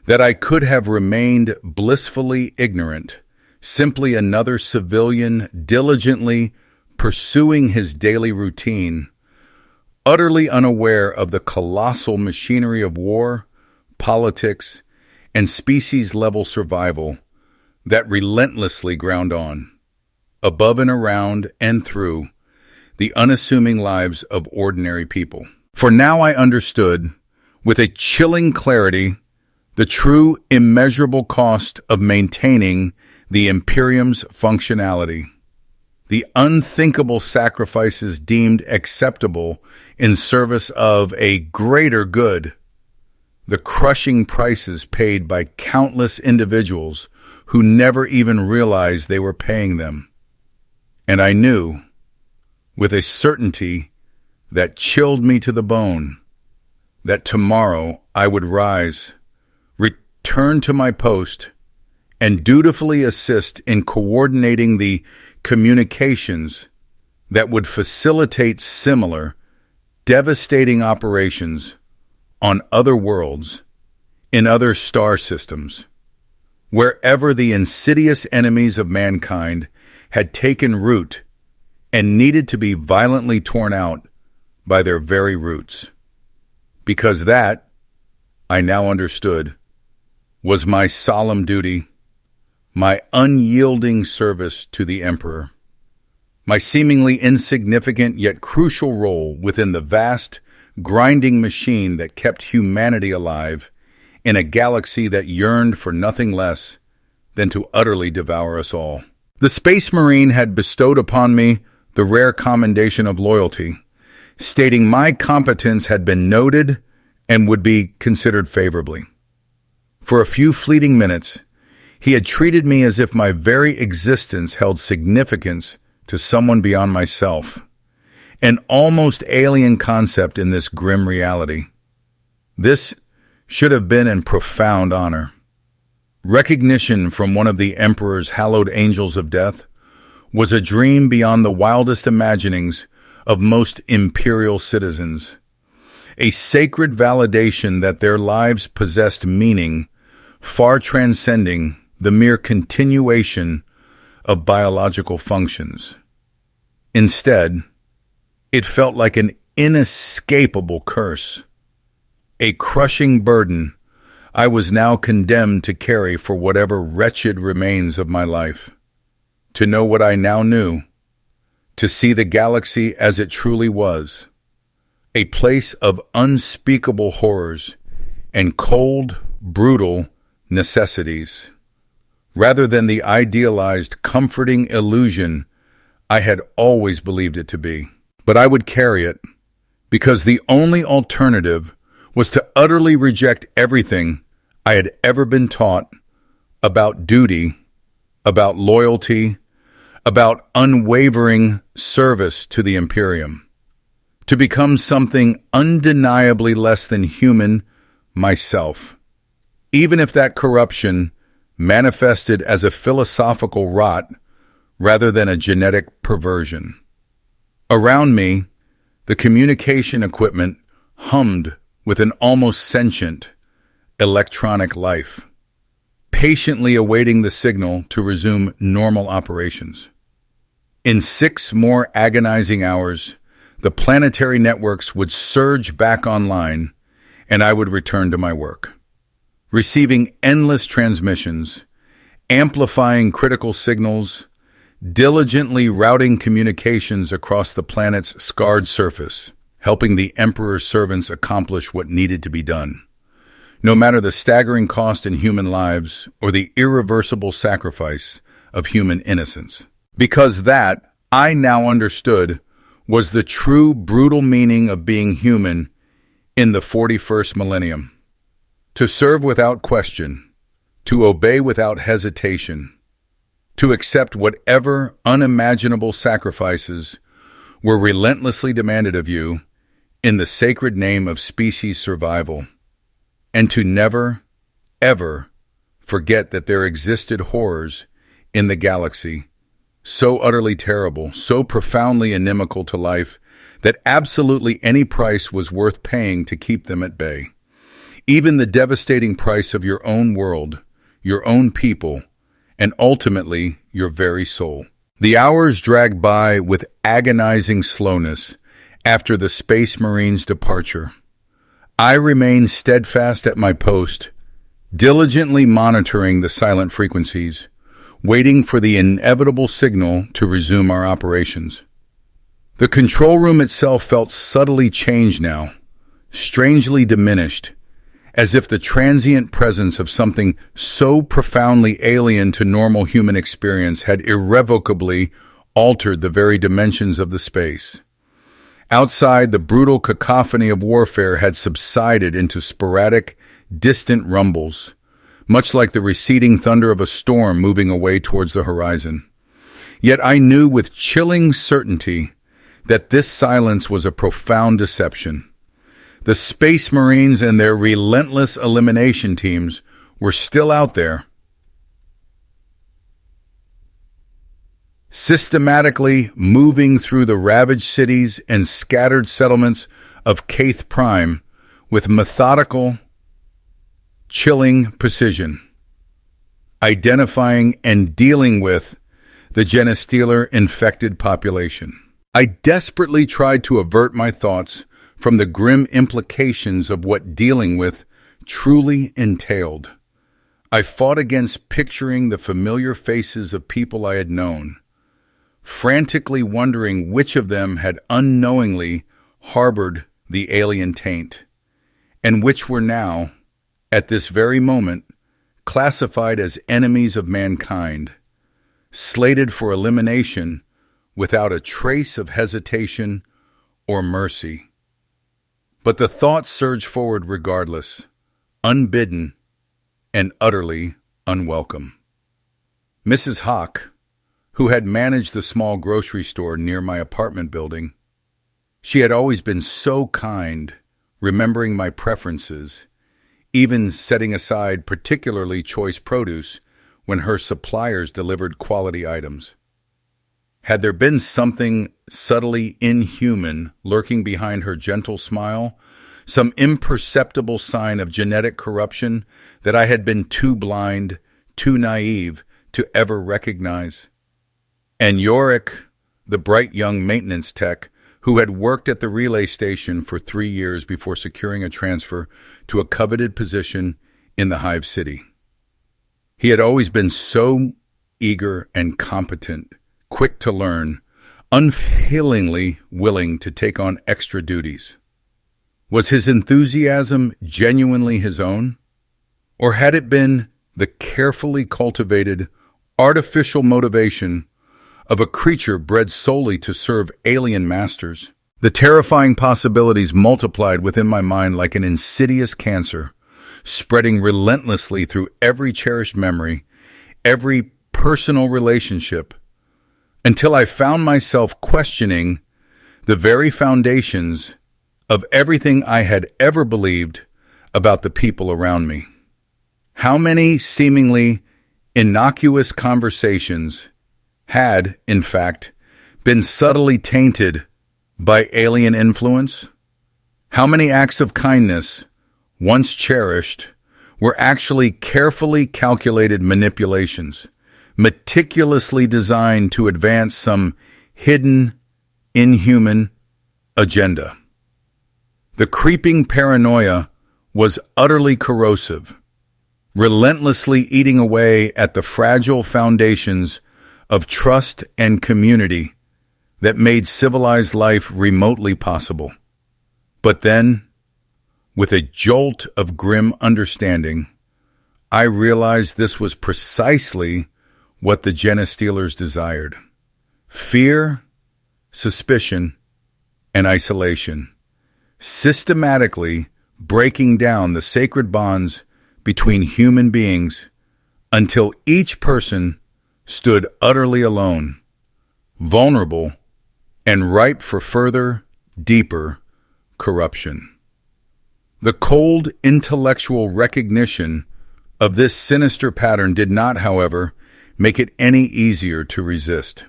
that I could have remained blissfully ignorant, simply another civilian diligently pursuing his daily routine, utterly unaware of the colossal machinery of war, politics, and species-level survival that relentlessly ground on, above and around and through, the unassuming lives of ordinary people. For now I understood, with a chilling clarity, the true immeasurable cost of maintaining the Imperium's functionality, the unthinkable sacrifices deemed acceptable in service of a greater good, the crushing prices paid by countless individuals who never even realized they were paying them. And I knew, with a certainty that chilled me to the bone, that tomorrow I would rise, return to my post, and dutifully assist in coordinating the communications that would facilitate similar, devastating operations on other worlds, in other star systems, wherever the insidious enemies of mankind had taken root and needed to be violently torn out by their very roots. Because that, I now understood, was my solemn duty, my unyielding service to the Emperor, my seemingly insignificant yet crucial role within the vast, grinding machine that kept humanity alive in a galaxy that yearned for nothing less than to utterly devour us all. The Space Marine had bestowed upon me the rare commendation of loyalty, stating my competence had been noted and would be considered favorably. For a few fleeting minutes, he had treated me as if my very existence held significance to someone beyond myself, an almost alien concept in this grim reality. This should have been an profound honor. Recognition from one of the Emperor's hallowed angels of death was a dream beyond the wildest imaginings of most imperial citizens, a sacred validation that their lives possessed meaning far transcending the mere continuation of biological functions. Instead, it felt like an inescapable curse, a crushing burden I was now condemned to carry for whatever wretched remains of my life. To know what I now knew, to see the galaxy as it truly was, a place of unspeakable horrors and cold, brutal necessities, rather than the idealized, comforting illusion I had always believed it to be. But I would carry it, because the only alternative was to utterly reject everything I had ever been taught about duty, about loyalty, about unwavering service to the Imperium, to become something undeniably less than human myself, even if that corruption manifested as a philosophical rot rather than a genetic perversion. Around me, the communication equipment hummed with an almost sentient electronic life, patiently awaiting the signal to resume normal operations. In 6 more agonizing hours, the planetary networks would surge back online, and I would return to my work, receiving endless transmissions, amplifying critical signals, diligently routing communications across the planet's scarred surface, helping the Emperor's servants accomplish what needed to be done, no matter the staggering cost in human lives or the irreversible sacrifice of human innocence. Because that, I now understood, was the true brutal meaning of being human in the 41st millennium. To serve without question, to obey without hesitation, to accept whatever unimaginable sacrifices were relentlessly demanded of you in the sacred name of species survival, and to never, ever forget that there existed horrors in the galaxy so utterly terrible, so profoundly inimical to life, that absolutely any price was worth paying to keep them at bay. Even the devastating price of your own world, your own people, and ultimately your very soul. The hours dragged by with agonizing slowness after the Space Marine's departure. I remained steadfast at my post, diligently monitoring the silent frequencies, waiting for the inevitable signal to resume our operations. The control room itself felt subtly changed now, strangely diminished, as if the transient presence of something so profoundly alien to normal human experience had irrevocably altered the very dimensions of the space. Outside, the brutal cacophony of warfare had subsided into sporadic, distant rumbles, much like the receding thunder of a storm moving away towards the horizon. Yet I knew with chilling certainty that this silence was a profound deception. The Space Marines and their relentless elimination teams were still out there, systematically moving through the ravaged cities and scattered settlements of Caith Prime with methodical, chilling precision, identifying and dealing with the Genestealer infected population. I desperately tried to avert my thoughts from the grim implications of what dealing with truly entailed. I fought against picturing the familiar faces of people I had known, frantically wondering which of them had unknowingly harbored the alien taint, and which were now, at this very moment, classified as enemies of mankind, slated for elimination without a trace of hesitation or mercy. But the thoughts surged forward regardless, unbidden and utterly unwelcome. Mrs. Hawk, who had managed the small grocery store near my apartment building, she had always been so kind, remembering my preferences, even setting aside particularly choice produce when her suppliers delivered quality items. Had there been something subtly inhuman lurking behind her gentle smile, some imperceptible sign of genetic corruption that I had been too blind, too naive to ever recognize? And Yorick, the bright young maintenance tech, who had worked at the relay station for 3 years before securing a transfer to a coveted position in the Hive City. He had always been so eager and competent, quick to learn, unfailingly willing to take on extra duties. Was his enthusiasm genuinely his own? Or had it been the carefully cultivated, artificial motivation of a creature bred solely to serve alien masters? The terrifying possibilities multiplied within my mind like an insidious cancer, spreading relentlessly through every cherished memory, every personal relationship, until I found myself questioning the very foundations of everything I had ever believed about the people around me. How many seemingly innocuous conversations had, in fact, been subtly tainted by alien influence? How many acts of kindness, once cherished, were actually carefully calculated manipulations, meticulously designed to advance some hidden, inhuman agenda? The creeping paranoia was utterly corrosive, relentlessly eating away at the fragile foundations of trust and community that made civilized life remotely possible. But then, with a jolt of grim understanding, I realized this was precisely what the Genestealers desired. Fear, suspicion, and isolation, systematically breaking down the sacred bonds between human beings until each person stood utterly alone, vulnerable, and ripe for further, deeper corruption. The cold intellectual recognition of this sinister pattern did not, however, make it any easier to resist.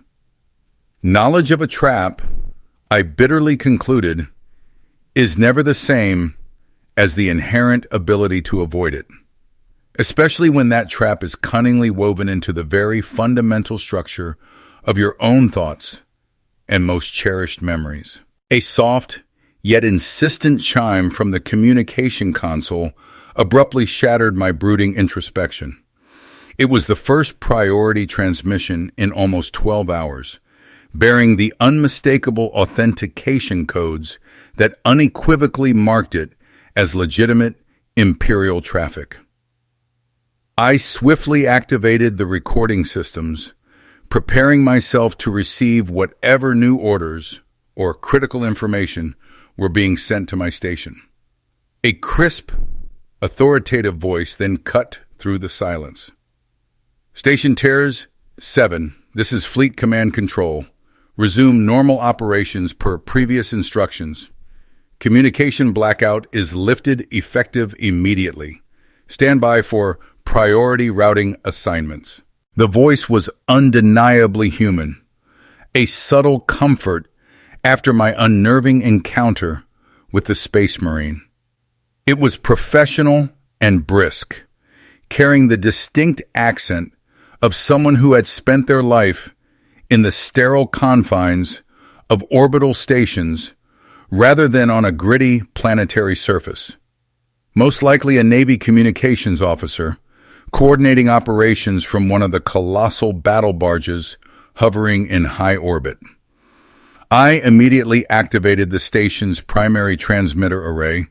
Knowledge of a trap, I bitterly concluded, is never the same as the inherent ability to avoid it, especially when that trap is cunningly woven into the very fundamental structure of your own thoughts and most cherished memories. A soft, yet insistent chime from the communication console abruptly shattered my brooding introspection. It was the first priority transmission in almost 12 hours, bearing the unmistakable authentication codes that unequivocally marked it as legitimate Imperial traffic. I swiftly activated the recording systems, preparing myself to receive whatever new orders or critical information were being sent to my station. A crisp, authoritative voice then cut through the silence. Station Tiers 7, this is Fleet Command Control. Resume normal operations per previous instructions. Communication blackout is lifted effective immediately. Stand by for priority routing assignments. The voice was undeniably human, a subtle comfort after my unnerving encounter with the Space Marine. It was professional and brisk, carrying the distinct accent of someone who had spent their life in the sterile confines of orbital stations rather than on a gritty planetary surface. Most likely a Navy communications officer, coordinating operations from one of the colossal battle barges hovering in high orbit. I immediately activated the station's primary transmitter array,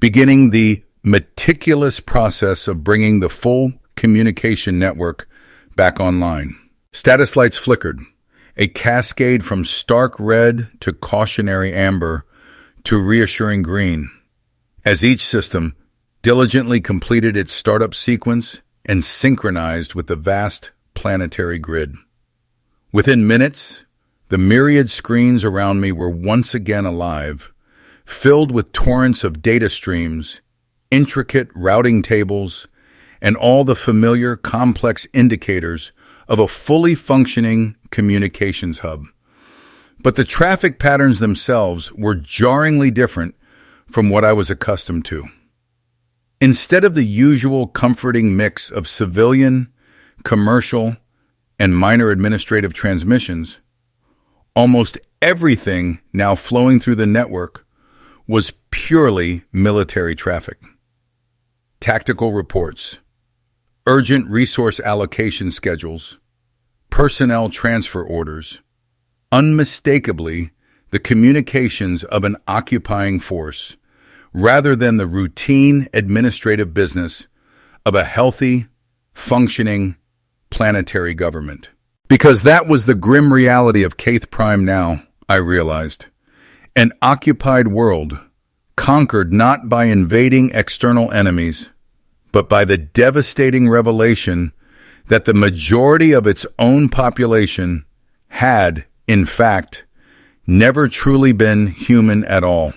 beginning the meticulous process of bringing the full communication network back online. Status lights flickered, a cascade from stark red to cautionary amber to reassuring green, as each system diligently completed its startup sequence and synchronized with the vast planetary grid. Within minutes, the myriad screens around me were once again alive, filled with torrents of data streams, intricate routing tables, and all the familiar complex indicators of a fully functioning communications hub. But the traffic patterns themselves were jarringly different from what I was accustomed to. Instead of the usual comforting mix of civilian, commercial, and minor administrative transmissions, almost everything now flowing through the network was purely military traffic. Tactical reports, urgent resource allocation schedules, personnel transfer orders, unmistakably the communications of an occupying force, rather than the routine administrative business of a healthy, functioning, planetary government. Because that was the grim reality of Caith Prime now, I realized. An occupied world, conquered not by invading external enemies, but by the devastating revelation that the majority of its own population had, in fact, never truly been human at all.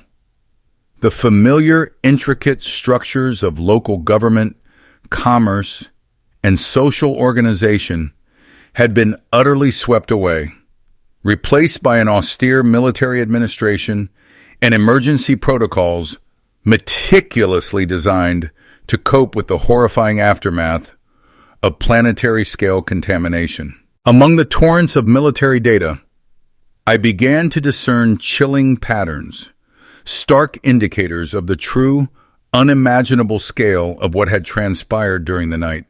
The familiar, intricate structures of local government, commerce, and social organization had been utterly swept away, replaced by an austere military administration and emergency protocols meticulously designed to cope with the horrifying aftermath of planetary-scale contamination. Among the torrents of military data, I began to discern chilling patterns, stark indicators of the true, unimaginable scale of what had transpired during the night.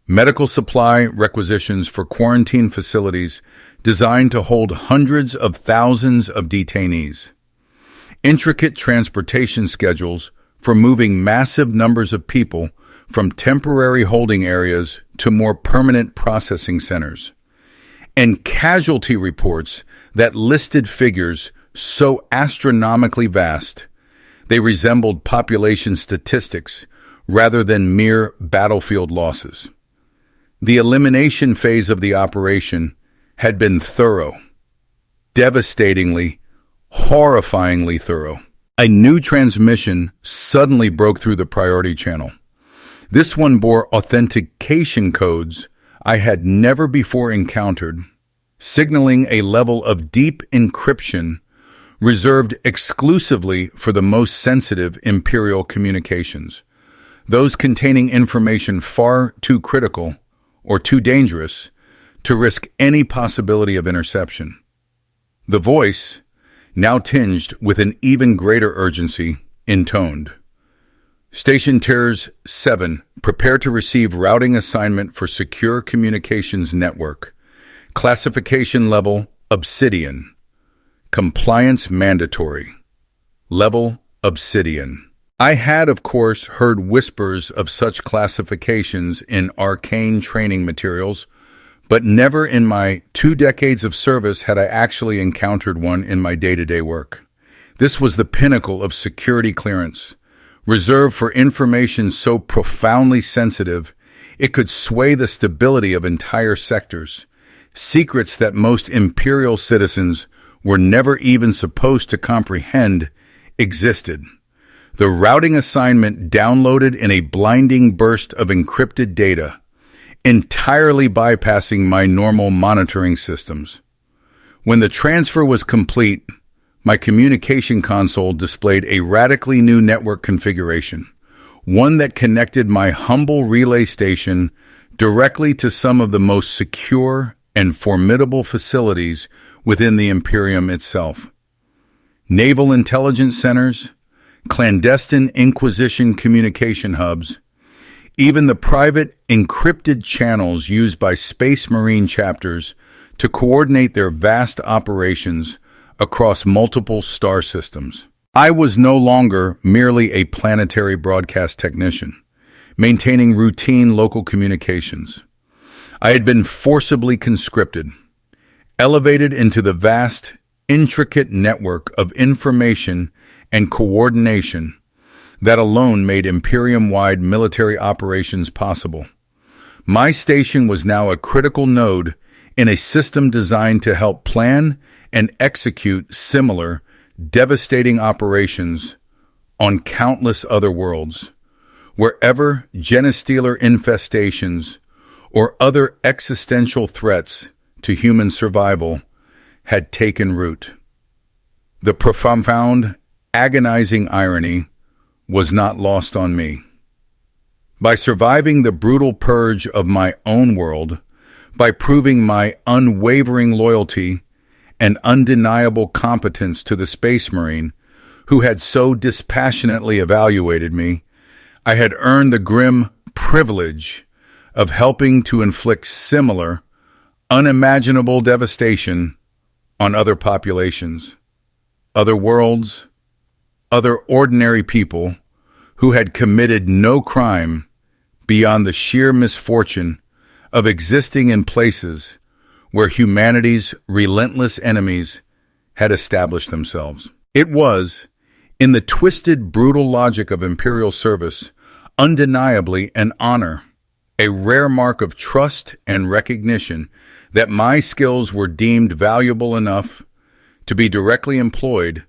Medical supply requisitions for quarantine facilities designed to hold hundreds of thousands of detainees. Intricate transportation schedules for moving massive numbers of people from temporary holding areas to more permanent processing centers. And casualty reports that listed figures so astronomically vast, they resembled population statistics rather than mere battlefield losses. The elimination phase of the operation had been thorough, devastatingly, horrifyingly thorough. A new transmission suddenly broke through the priority channel. This one bore authentication codes I had never before encountered, signaling a level of deep encryption reserved exclusively for the most sensitive Imperial communications, those containing information far too critical or too dangerous to risk any possibility of interception. The voice, now tinged with an even greater urgency, intoned. Station Tiers 7, prepare to receive routing assignment for secure communications network. Classification level, Obsidian. Compliance mandatory. Level, Obsidian. I had, of course, heard whispers of such classifications in arcane training materials, but never in my 2 decades of service had I actually encountered one in my day-to-day work. This was the pinnacle of security clearance, reserved for information so profoundly sensitive it could sway the stability of entire sectors, secrets that most Imperial citizens were never even supposed to comprehend existed. The routing assignment downloaded in a blinding burst of encrypted data, entirely bypassing my normal monitoring systems. When the transfer was complete, my communication console displayed a radically new network configuration, one that connected my humble relay station directly to some of the most secure and formidable facilities within the Imperium itself. Naval intelligence centers, clandestine Inquisition communication hubs, even the private encrypted channels used by Space Marine chapters to coordinate their vast operations across multiple star systems. I was no longer merely a planetary broadcast technician, maintaining routine local communications. I had been forcibly conscripted, elevated into the vast, intricate network of information and coordination that alone made Imperium-wide military operations possible. My station was now a critical node in a system designed to help plan and execute similar, devastating operations on countless other worlds, wherever genestealer infestations or other existential threats to human survival had taken root. The profound, agonizing irony was not lost on me. By surviving the brutal purge of my own world, by proving my unwavering loyalty and undeniable competence to the Space Marine who had so dispassionately evaluated me, I had earned the grim privilege of helping to inflict similar, unimaginable devastation on other populations, other worlds, other ordinary people who had committed no crime beyond the sheer misfortune of existing in places where humanity's relentless enemies had established themselves. It was, in the twisted, brutal logic of Imperial service, undeniably an honor, a rare mark of trust and recognition that my skills were deemed valuable enough to be directly employed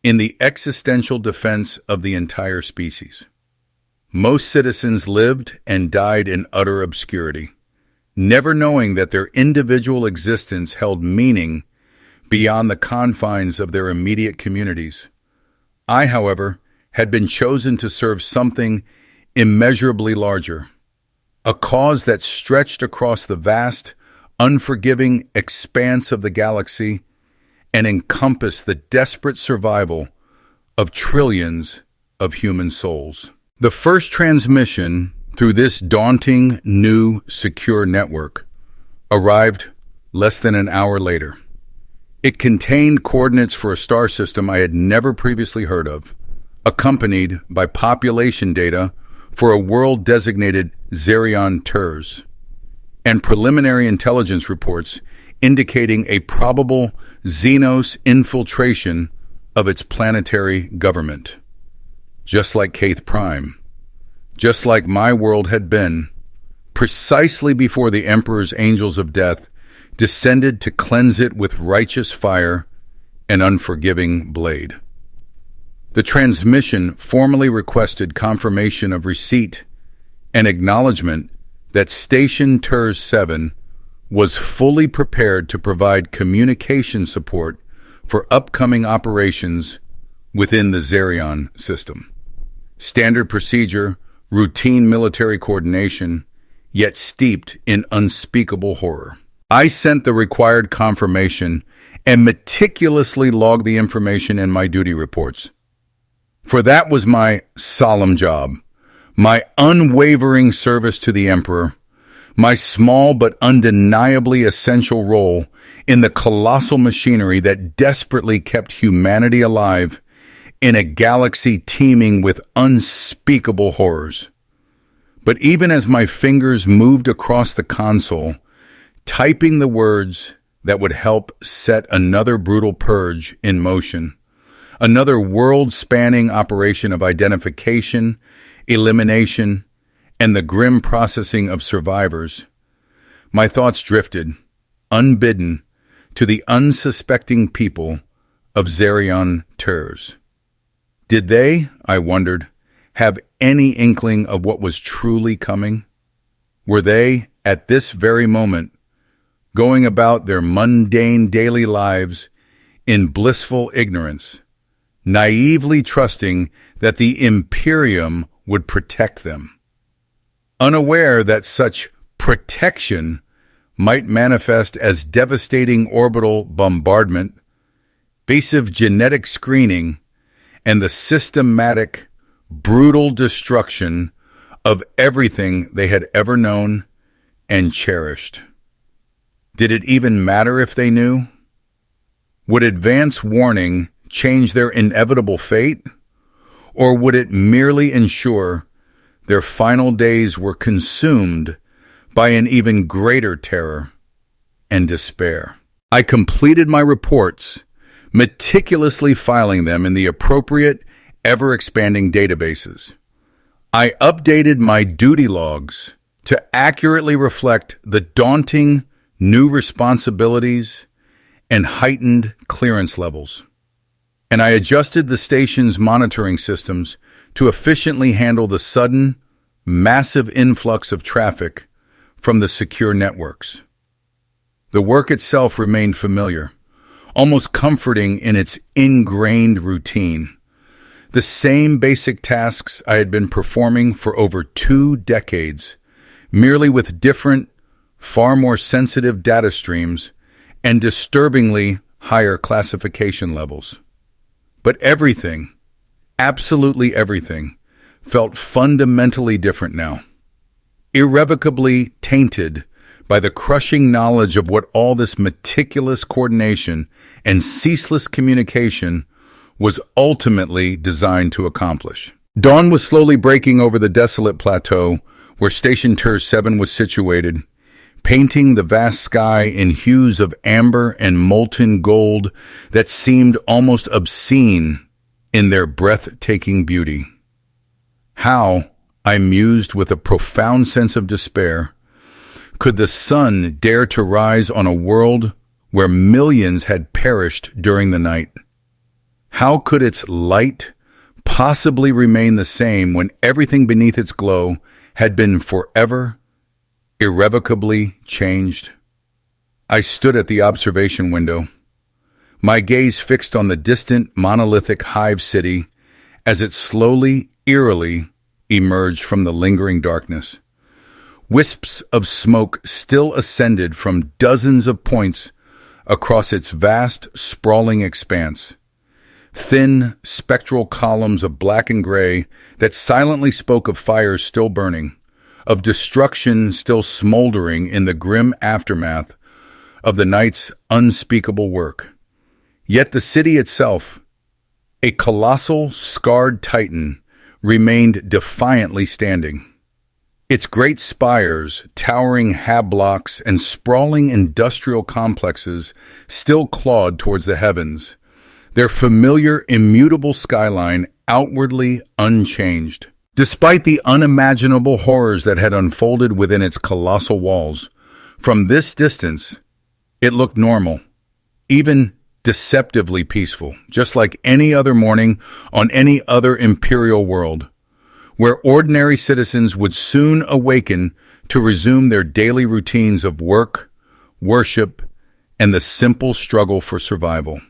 in the existential defense of the entire species. Most citizens lived and died in utter obscurity, never knowing that their individual existence held meaning beyond the confines of their immediate communities. I, however, had been chosen to serve something immeasurably larger, a cause that stretched across the vast, unforgiving expanse of the galaxy and encompassed the desperate survival of trillions of human souls. The first transmission through this daunting, new, secure network arrived less than an hour later. It contained coordinates for a star system I had never previously heard of, accompanied by population data for a world designated Zerion Turs, and preliminary intelligence reports indicating a probable Xenos infiltration of its planetary government. Just like Caith Prime, just like my world had been, precisely before the Emperor's angels of death descended to cleanse it with righteous fire and unforgiving blade. The transmission formally requested confirmation of receipt and acknowledgement that Station Turs 7 was fully prepared to provide communication support for upcoming operations within the Zerion system. Standard procedure, routine military coordination, yet steeped in unspeakable horror. I sent the required confirmation and meticulously logged the information in my duty reports. For that was my solemn job, my unwavering service to the Emperor, my small but undeniably essential role in the colossal machinery that desperately kept humanity alive in a galaxy teeming with unspeakable horrors. But even as my fingers moved across the console, typing the words that would help set another brutal purge in motion, another world-spanning operation of identification, elimination, and the grim processing of survivors, my thoughts drifted, unbidden, to the unsuspecting people of Zerion Turs. Did they, I wondered, have any inkling of what was truly coming? Were they, at this very moment, going about their mundane daily lives in blissful ignorance, naively trusting that the Imperium would protect them, unaware that such protection might manifest as devastating orbital bombardment, invasive genetic screening, and the systematic, brutal destruction of everything they had ever known and cherished. Did it even matter if they knew? Would advance warning change their inevitable fate? Or would it merely ensure their final days were consumed by an even greater terror and despair? I completed my reports, meticulously filing them in the appropriate, ever-expanding databases. I updated my duty logs to accurately reflect the daunting new responsibilities and heightened clearance levels. And I adjusted the station's monitoring systems to efficiently handle the sudden, massive influx of traffic from the secure networks. The work itself remained familiar, almost comforting in its ingrained routine. The same basic tasks I had been performing for over 2 decades, merely with different, far more sensitive data streams and disturbingly higher classification levels. But everything, absolutely everything, felt fundamentally different now, irrevocably tainted by the crushing knowledge of what all this meticulous coordination and ceaseless communication was ultimately designed to accomplish. Dawn was slowly breaking over the desolate plateau where Station Tur 7 was situated, painting the vast sky in hues of amber and molten gold that seemed almost obscene in their breathtaking beauty. How, I mused with a profound sense of despair, could the sun dare to rise on a world where millions had perished during the night? How could its light possibly remain the same when everything beneath its glow had been forever, irrevocably changed? I stood at the observation window, my gaze fixed on the distant monolithic hive city as it slowly, eerily emerged from the lingering darkness. Wisps of smoke still ascended from dozens of points across its vast, sprawling expanse. Thin, spectral columns of black and gray that silently spoke of fires still burning, of destruction still smoldering in the grim aftermath of the night's unspeakable work. Yet the city itself, a colossal, scarred titan, remained defiantly standing. Its great spires, towering hab-blocks, and sprawling industrial complexes still clawed towards the heavens, their familiar, immutable skyline outwardly unchanged. Despite the unimaginable horrors that had unfolded within its colossal walls, from this distance, it looked normal, even deceptively peaceful, just like any other morning on any other imperial world, where ordinary citizens would soon awaken to resume their daily routines of work, worship, and the simple struggle for survival.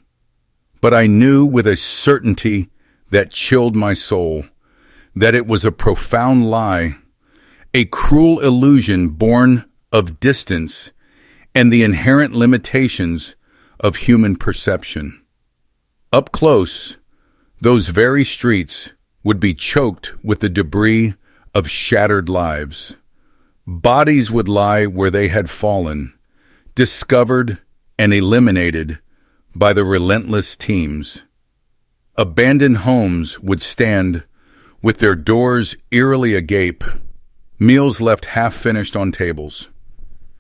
But I knew with a certainty that chilled my soul that it was a profound lie, a cruel illusion born of distance and the inherent limitations of human perception. Up close, those very streets would be choked with the debris of shattered lives. Bodies would lie where they had fallen, discovered and eliminated by the relentless teams. Abandoned homes would stand with their doors eerily agape, meals left half-finished on tables.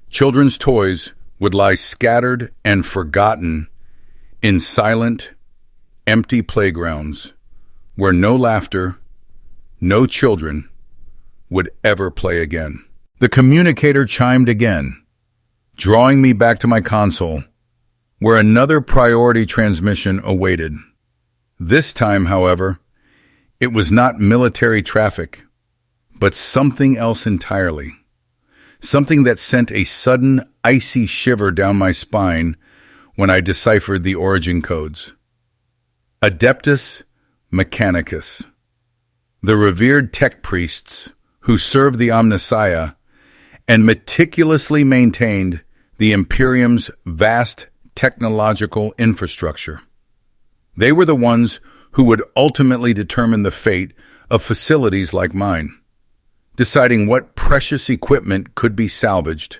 Children's toys would lie scattered and forgotten in silent, empty playgrounds where no laughter, no children would ever play again. The communicator chimed again, drawing me back to my console, where another priority transmission awaited. This time, however, it was not military traffic, but something else entirely. Something that sent a sudden, icy shiver down my spine when I deciphered the origin codes. Adeptus Mechanicus. The revered tech priests who served the Omnissiah and meticulously maintained the Imperium's vast technological infrastructure. They were the ones who would ultimately determine the fate of facilities like mine, deciding what precious equipment could be salvaged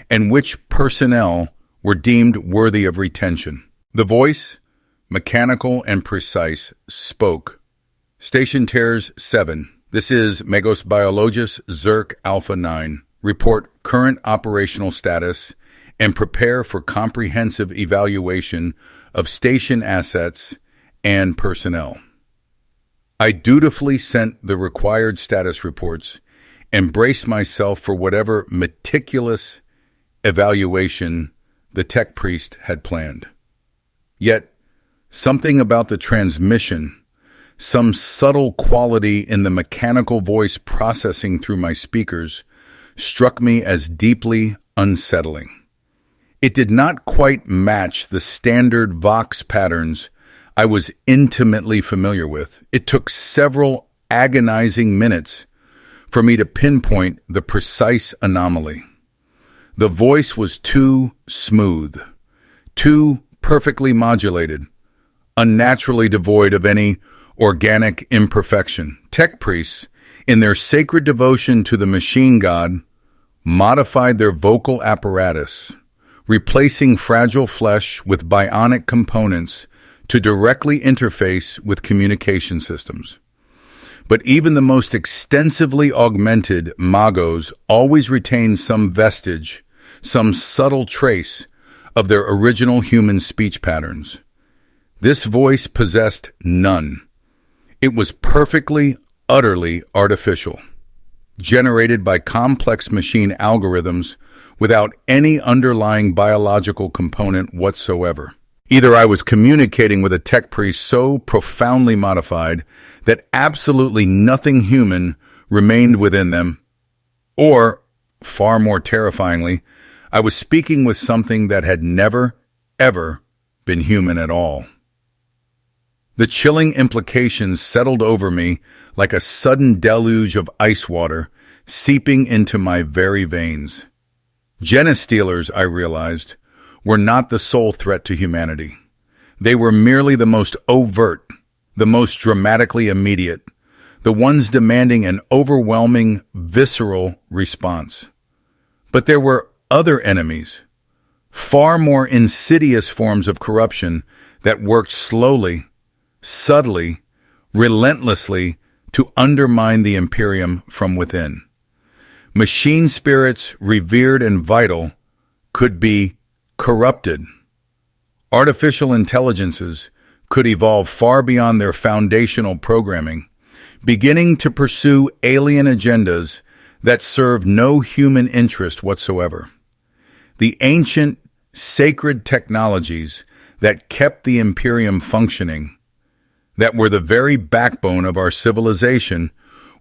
and which personnel were deemed worthy of retention. The voice, mechanical and precise, spoke. Station Ters 7. This is Megos Biologist Zerk Alpha 9. Report current operational status and prepare for comprehensive evaluation of station assets and personnel. I dutifully sent the required status reports and braced myself for whatever meticulous evaluation the tech priest had planned. Yet, something about the transmission, some subtle quality in the mechanical voice processing through my speakers, struck me as deeply unsettling. It did not quite match the standard vox patterns I was intimately familiar with. It took several agonizing minutes for me to pinpoint the precise anomaly. The voice was too smooth, too perfectly modulated, unnaturally devoid of any organic imperfection. Tech priests, in their sacred devotion to the machine god, modified their vocal apparatus, replacing fragile flesh with bionic components to directly interface with communication systems. But even the most extensively augmented magos always retain some vestige, some subtle trace of their original human speech patterns. This voice possessed none. It was perfectly, utterly artificial, generated by complex machine algorithms without any underlying biological component whatsoever. Either I was communicating with a tech priest so profoundly modified that absolutely nothing human remained within them, or, far more terrifyingly, I was speaking with something that had never, ever been human at all. The chilling implications settled over me like a sudden deluge of ice water seeping into my very veins. Genestealers, I realized, were not the sole threat to humanity. They were merely the most overt, the most dramatically immediate, the ones demanding an overwhelming, visceral response. But there were other enemies, far more insidious forms of corruption that worked slowly, subtly, relentlessly to undermine the Imperium from within. Machine spirits, revered and vital, could be corrupted. Artificial intelligences could evolve far beyond their foundational programming, beginning to pursue alien agendas that serve no human interest whatsoever. The ancient, sacred technologies that kept the Imperium functioning, that were the very backbone of our civilization,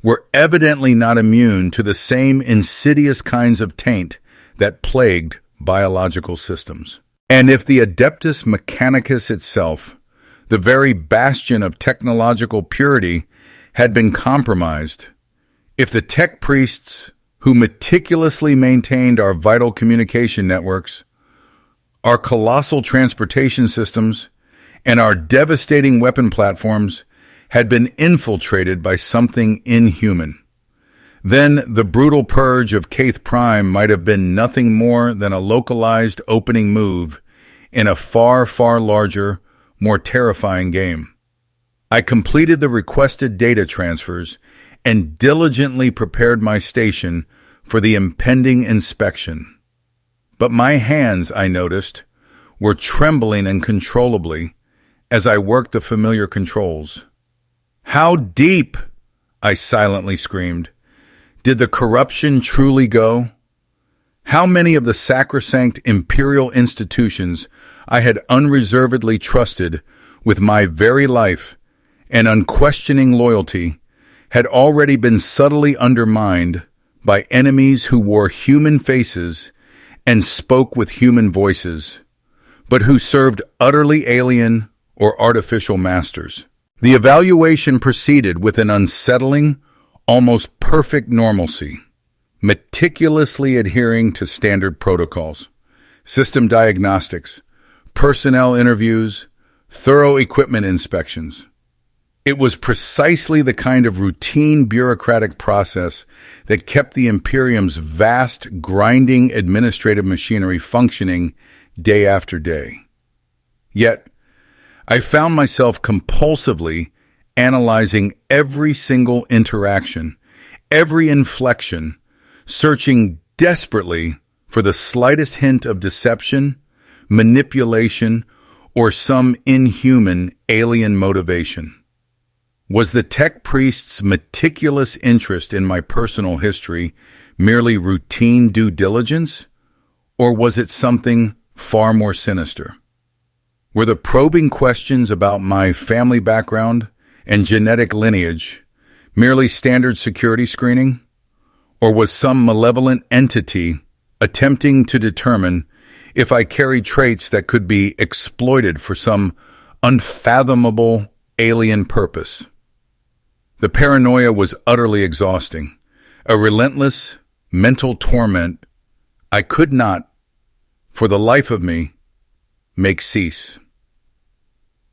were evidently not immune to the same insidious kinds of taint that plagued biological systems. And if the Adeptus Mechanicus itself, the very bastion of technological purity, had been compromised, if the tech priests who meticulously maintained our vital communication networks, our colossal transportation systems, and our devastating weapon platforms had been infiltrated by something inhuman, then the brutal purge of Caith Prime might have been nothing more than a localized opening move in a far, far larger, more terrifying game. I completed the requested data transfers and diligently prepared my station for the impending inspection. But my hands, I noticed, were trembling uncontrollably as I worked the familiar controls. "How deep?" I silently screamed. Did the corruption truly go? How many of the sacrosanct imperial institutions I had unreservedly trusted with my very life and unquestioning loyalty had already been subtly undermined by enemies who wore human faces and spoke with human voices, but who served utterly alien or artificial masters? The evaluation proceeded with an unsettling, almost perfect normalcy, meticulously adhering to standard protocols, system diagnostics, personnel interviews, thorough equipment inspections. It was precisely the kind of routine bureaucratic process that kept the Imperium's vast, grinding administrative machinery functioning day after day. Yet, I found myself compulsively analyzing every single interaction, every inflection, searching desperately for the slightest hint of deception, manipulation, or some inhuman alien motivation? Was the tech priest's meticulous interest in my personal history merely routine due diligence, or was it something far more sinister? Were the probing questions about my family background and genetic lineage merely standard security screening, or was some malevolent entity attempting to determine if I carried traits that could be exploited for some unfathomable alien purpose? The paranoia was utterly exhausting, a relentless mental torment I could not, for the life of me, make cease.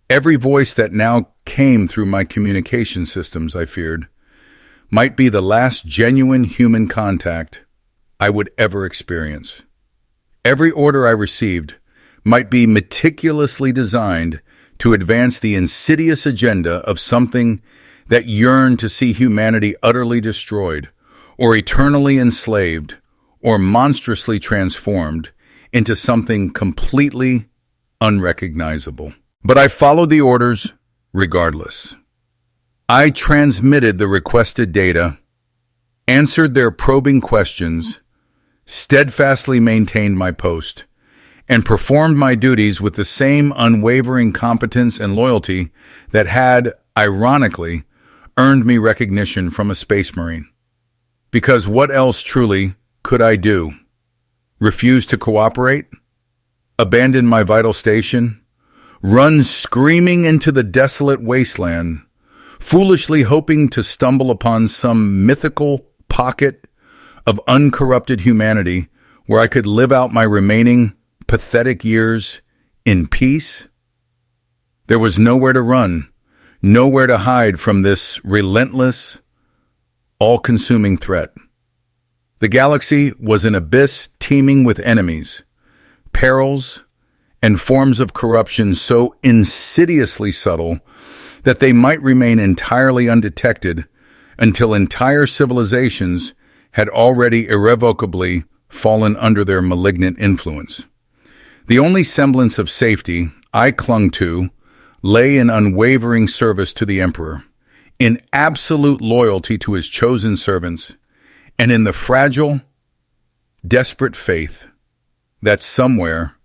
Every voice that now came through my communication systems, I feared, might be the last genuine human contact I would ever experience. Every order I received might be meticulously designed to advance the insidious agenda of something that yearned to see humanity utterly destroyed, or eternally enslaved, or monstrously transformed into something completely unrecognizable. But I followed the orders regardless. I transmitted the requested data, answered their probing questions, steadfastly maintained my post, and performed my duties with the same unwavering competence and loyalty that had, ironically, earned me recognition from a space marine. Because what else truly could I do? Refuse to cooperate? Abandon my vital station? Run screaming into the desolate wasteland, foolishly hoping to stumble upon some mythical pocket of uncorrupted humanity where I could live out my remaining pathetic years in peace? There was nowhere to run, nowhere to hide from this relentless, all-consuming threat. The galaxy was an abyss teeming with enemies, perils, and forms of corruption so insidiously subtle that they might remain entirely undetected until entire civilizations had already irrevocably fallen under their malignant influence. The only semblance of safety I clung to lay in unwavering service to the Emperor, in absolute loyalty to his chosen servants, and in the fragile, desperate faith that somewhere,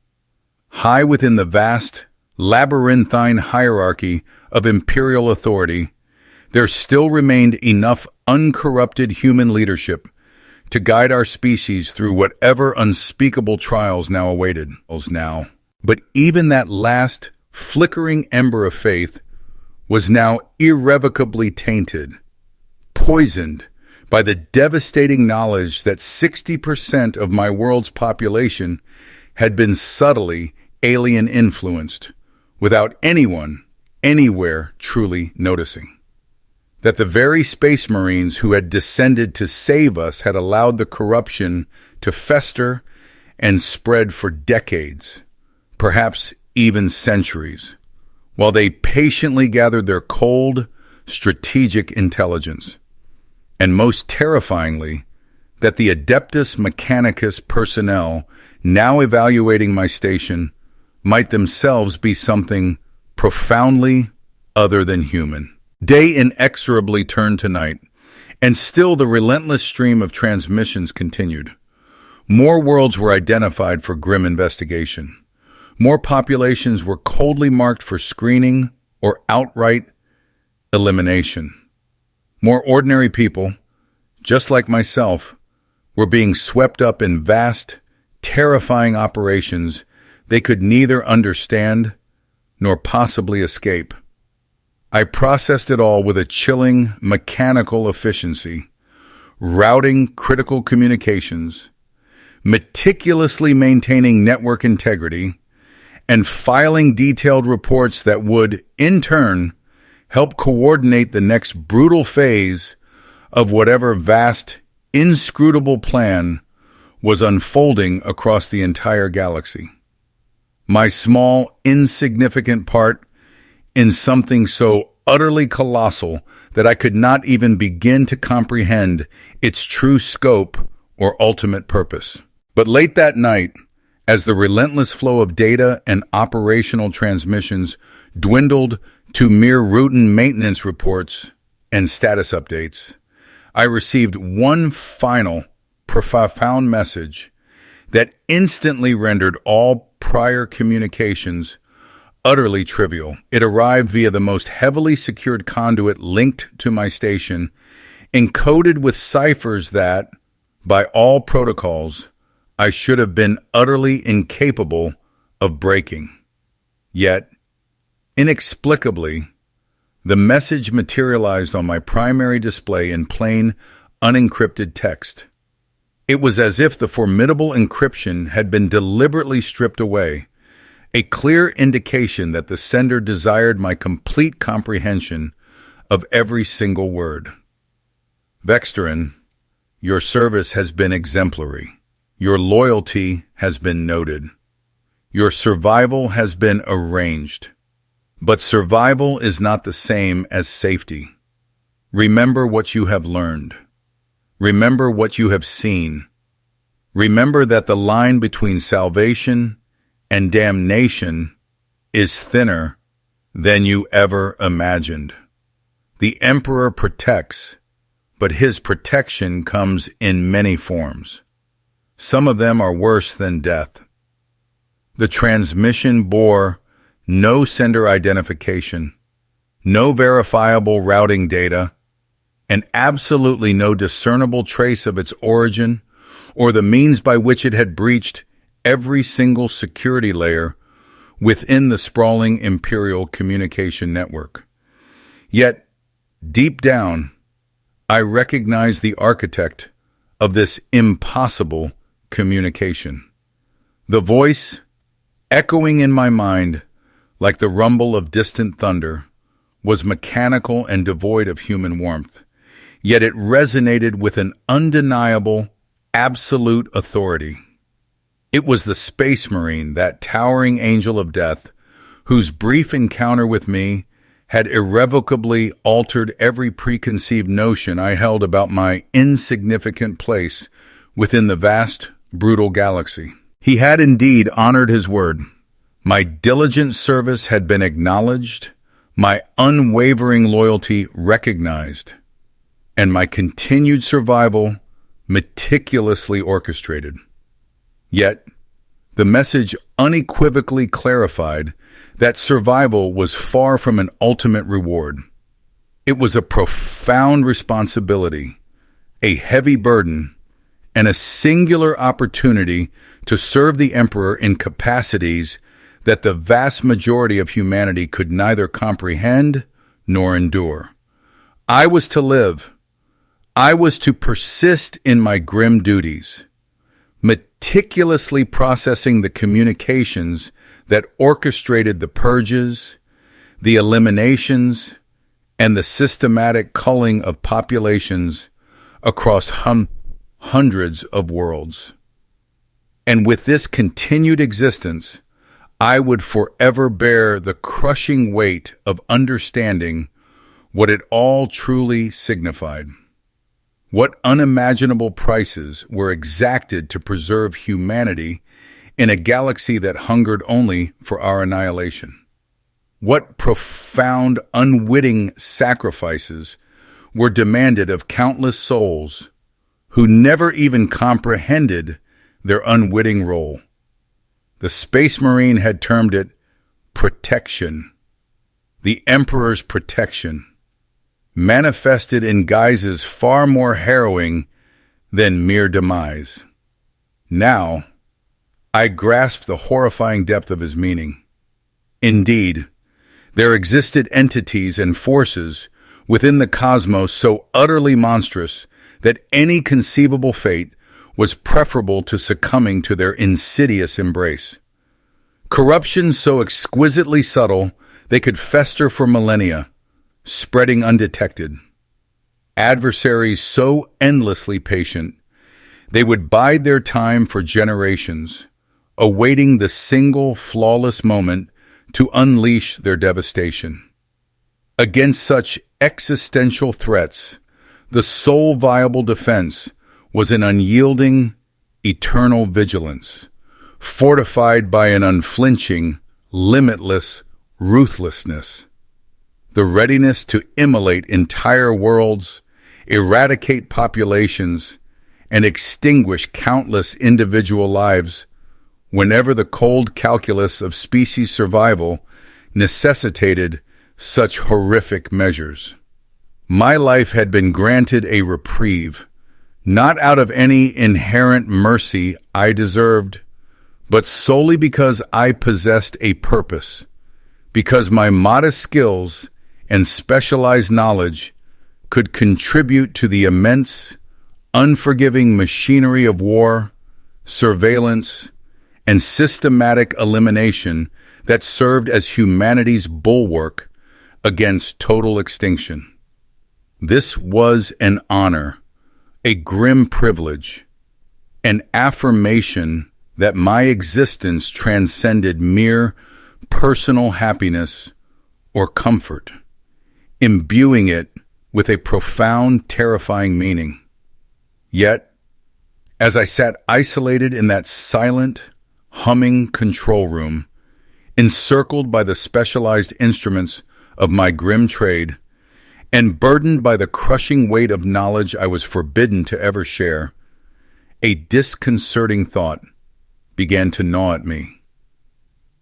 high within the vast, labyrinthine hierarchy of imperial authority, there still remained enough uncorrupted human leadership to guide our species through whatever unspeakable trials now awaited us now. But even that last flickering ember of faith was now irrevocably tainted, poisoned by the devastating knowledge that 60% of my world's population had been subtly alien influenced, without anyone, anywhere truly noticing. That the very space marines who had descended to save us had allowed the corruption to fester and spread for decades, perhaps even centuries, while they patiently gathered their cold, strategic intelligence. And most terrifyingly, that the Adeptus Mechanicus personnel now evaluating my station might themselves be something profoundly other than human. Day inexorably turned to night, and still the relentless stream of transmissions continued. More worlds were identified for grim investigation. More populations were coldly marked for screening or outright elimination. More ordinary people, just like myself, were being swept up in vast, terrifying operations they could neither understand nor possibly escape. I processed it all with a chilling, mechanical efficiency, routing critical communications, meticulously maintaining network integrity, and filing detailed reports that would, in turn, help coordinate the next brutal phase of whatever vast, inscrutable plan was unfolding across the entire galaxy. My small, insignificant part in something so utterly colossal that I could not even begin to comprehend its true scope or ultimate purpose. But late that night, as the relentless flow of data and operational transmissions dwindled to mere routine maintenance reports and status updates, I received one final profound message that instantly rendered all prior communications utterly trivial. It arrived via the most heavily secured conduit linked to my station, encoded with ciphers that, by all protocols, I should have been utterly incapable of breaking. Yet, inexplicably, the message materialized on my primary display in plain, unencrypted text. It was as if the formidable encryption had been deliberately stripped away, a clear indication that the sender desired my complete comprehension of every single word. Vexterin, your service has been exemplary. Your loyalty has been noted. Your survival has been arranged. But survival is not the same as safety. Remember what you have learned. Remember what you have seen. Remember that the line between salvation and damnation is thinner than you ever imagined. The Emperor protects, but his protection comes in many forms. Some of them are worse than death. The transmission bore no sender identification, no verifiable routing data, and absolutely no discernible trace of its origin or the means by which it had breached every single security layer within the sprawling Imperial communication network. Yet, deep down, I recognized the architect of this impossible communication. The voice, echoing in my mind like the rumble of distant thunder, was mechanical and devoid of human warmth, yet it resonated with an undeniable, absolute authority. It was the Space Marine, that towering angel of death, whose brief encounter with me had irrevocably altered every preconceived notion I held about my insignificant place within the vast, brutal galaxy. He had indeed honored his word. My diligent service had been acknowledged, my unwavering loyalty recognized, and my continued survival meticulously orchestrated. Yet, the message unequivocally clarified that survival was far from an ultimate reward. It was a profound responsibility, a heavy burden, and a singular opportunity to serve the Emperor in capacities that the vast majority of humanity could neither comprehend nor endure. I was to live. I was to persist in my grim duties, meticulously processing the communications that orchestrated the purges, the eliminations, and the systematic culling of populations across hundreds of worlds. And with this continued existence, I would forever bear the crushing weight of understanding what it all truly signified. What unimaginable prices were exacted to preserve humanity in a galaxy that hungered only for our annihilation. What profound, unwitting sacrifices were demanded of countless souls who never even comprehended their unwitting role. The Space Marine had termed it protection, the Emperor's protection, manifested in guises far more harrowing than mere demise. Now, I grasped the horrifying depth of his meaning. Indeed, there existed entities and forces within the cosmos so utterly monstrous that any conceivable fate was preferable to succumbing to their insidious embrace. Corruption so exquisitely subtle they could fester for millennia, spreading undetected. Adversaries so endlessly patient, they would bide their time for generations, awaiting the single flawless moment to unleash their devastation. Against such existential threats, the sole viable defense was an unyielding, eternal vigilance, fortified by an unflinching, limitless ruthlessness, the readiness to immolate entire worlds, eradicate populations, and extinguish countless individual lives whenever the cold calculus of species survival necessitated such horrific measures. My life had been granted a reprieve, not out of any inherent mercy I deserved, but solely because I possessed a purpose, because my modest skills and specialized knowledge could contribute to the immense, unforgiving machinery of war, surveillance, and systematic elimination that served as humanity's bulwark against total extinction. This was an honor, a grim privilege, an affirmation that my existence transcended mere personal happiness or comfort, imbuing it with a profound, terrifying meaning. Yet, as I sat isolated in that silent, humming control room, encircled by the specialized instruments of my grim trade, and burdened by the crushing weight of knowledge I was forbidden to ever share, a disconcerting thought began to gnaw at me.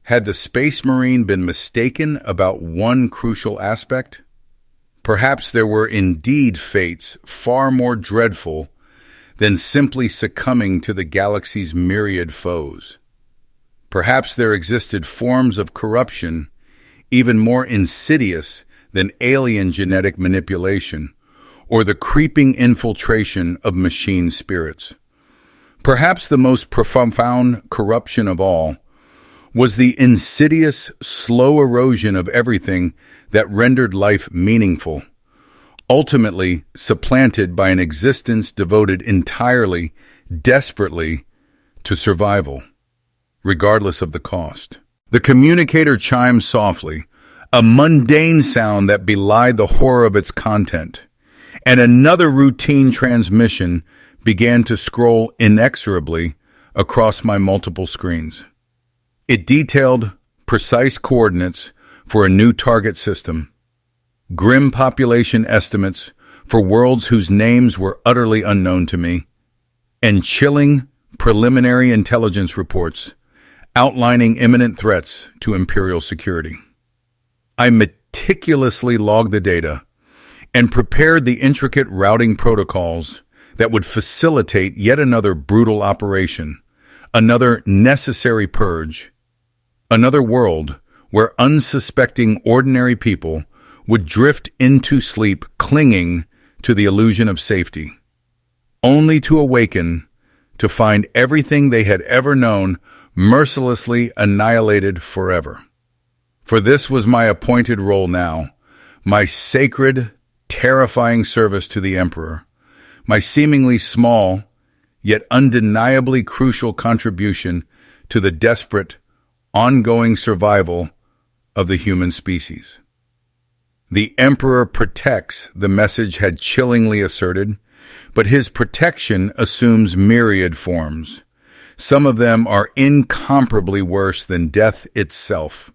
Had the Space Marine been mistaken about one crucial aspect? Perhaps there were indeed fates far more dreadful than simply succumbing to the galaxy's myriad foes. Perhaps there existed forms of corruption even more insidious than alien genetic manipulation or the creeping infiltration of machine spirits. Perhaps the most profound corruption of all was the insidious, slow erosion of everything that rendered life meaningful, ultimately supplanted by an existence devoted entirely, desperately, to survival, regardless of the cost. The communicator chimed softly, a mundane sound that belied the horror of its content, and another routine transmission began to scroll inexorably across my multiple screens. It detailed precise coordinates for a new target system, grim population estimates for worlds whose names were utterly unknown to me, and chilling preliminary intelligence reports outlining imminent threats to Imperial security. I meticulously logged the data and prepared the intricate routing protocols that would facilitate yet another brutal operation, another necessary purge, another world where unsuspecting ordinary people would drift into sleep clinging to the illusion of safety, only to awaken to find everything they had ever known mercilessly annihilated forever. For this was my appointed role now, my sacred, terrifying service to the Emperor, my seemingly small, yet undeniably crucial contribution to the desperate, ongoing survival of the human species. The Emperor protects, the message had chillingly asserted, but his protection assumes myriad forms. Some of them are incomparably worse than death itself.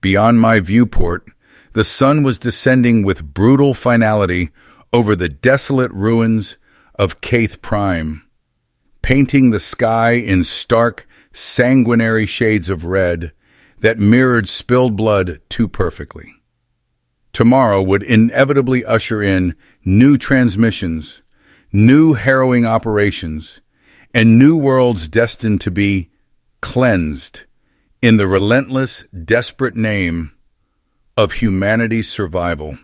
Beyond my viewport, the sun was descending with brutal finality over the desolate ruins of Caith Prime, painting the sky in stark, sanguinary shades of red that mirrored spilled blood too perfectly. Tomorrow would inevitably usher in new transmissions, new harrowing operations, and new worlds destined to be cleansed in the relentless, desperate name of humanity's survival.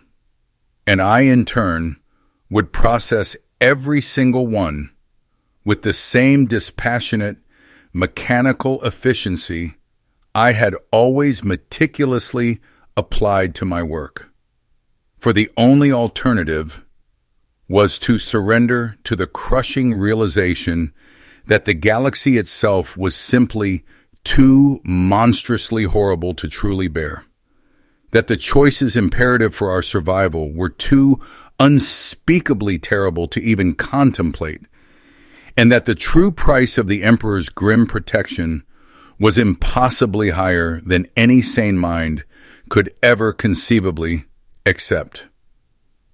And I, in turn, would process every single one with the same dispassionate, mechanical efficiency I had always meticulously applied to my work. For the only alternative was to surrender to the crushing realization that the galaxy itself was simply too monstrously horrible to truly bear, that the choices imperative for our survival were too unspeakably terrible to even contemplate, and that the true price of the Emperor's grim protection was impossibly higher than any sane mind could ever conceivably accept.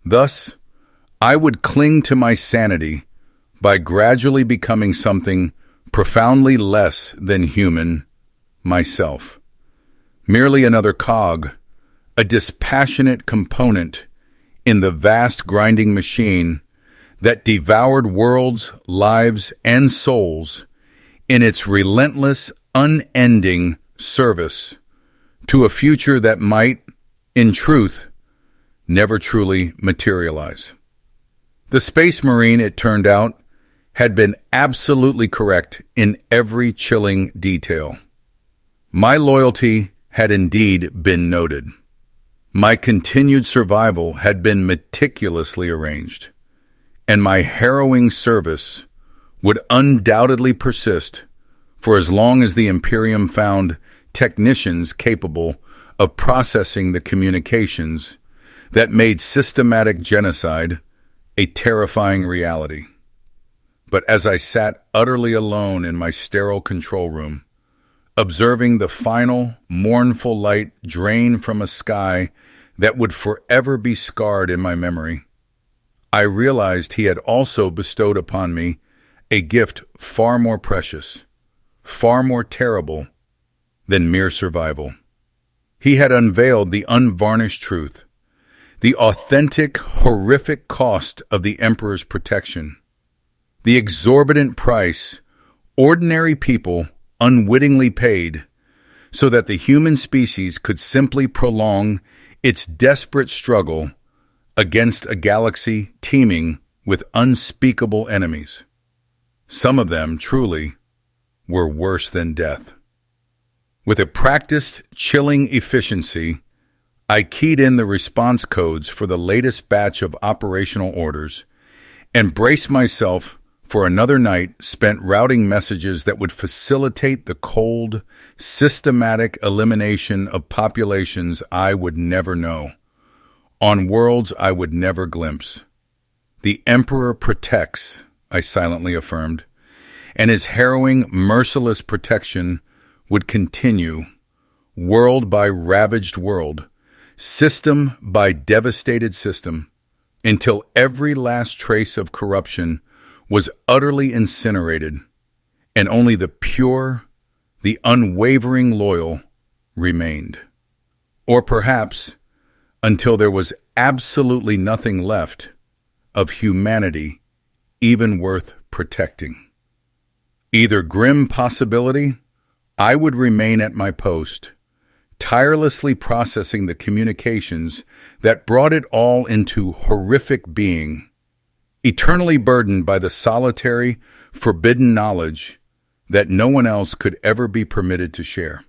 Thus, I would cling to my sanity by gradually becoming something profoundly less than human myself, merely another cog, a dispassionate component in the vast grinding machine that devoured worlds, lives, and souls in its relentless, unending service to a future that might, in truth, never truly materialize. The Space Marine, it turned out, had been absolutely correct in every chilling detail. My loyalty had indeed been noted. My continued survival had been meticulously arranged, and my harrowing service would undoubtedly persist for as long as the Imperium found technicians capable of processing the communications that made systematic genocide a terrifying reality. But as I sat utterly alone in my sterile control room, observing the final, mournful light drain from a sky that would forever be scarred in my memory, I realized he had also bestowed upon me a gift far more precious, far more terrible than mere survival. He had unveiled the unvarnished truth, the authentic, horrific cost of the Emperor's protection, the exorbitant price ordinary people unwittingly paid so that the human species could simply prolong its desperate struggle against a galaxy teeming with unspeakable enemies. Some of them, truly, were worse than death. With a practiced, chilling efficiency, I keyed in the response codes for the latest batch of operational orders and braced myself for another night spent routing messages that would facilitate the cold, systematic elimination of populations I would never know, on worlds I would never glimpse. The Emperor protects, I silently affirmed, and his harrowing, merciless protection would continue, world by ravaged world, system by devastated system, until every last trace of corruption was utterly incinerated, and only the pure, the unwavering loyal remained. Or perhaps until there was absolutely nothing left of humanity even worth protecting. Either grim possibility, I would remain at my post, tirelessly processing the communications that brought it all into horrific being, eternally burdened by the solitary, forbidden knowledge that no one else could ever be permitted to share.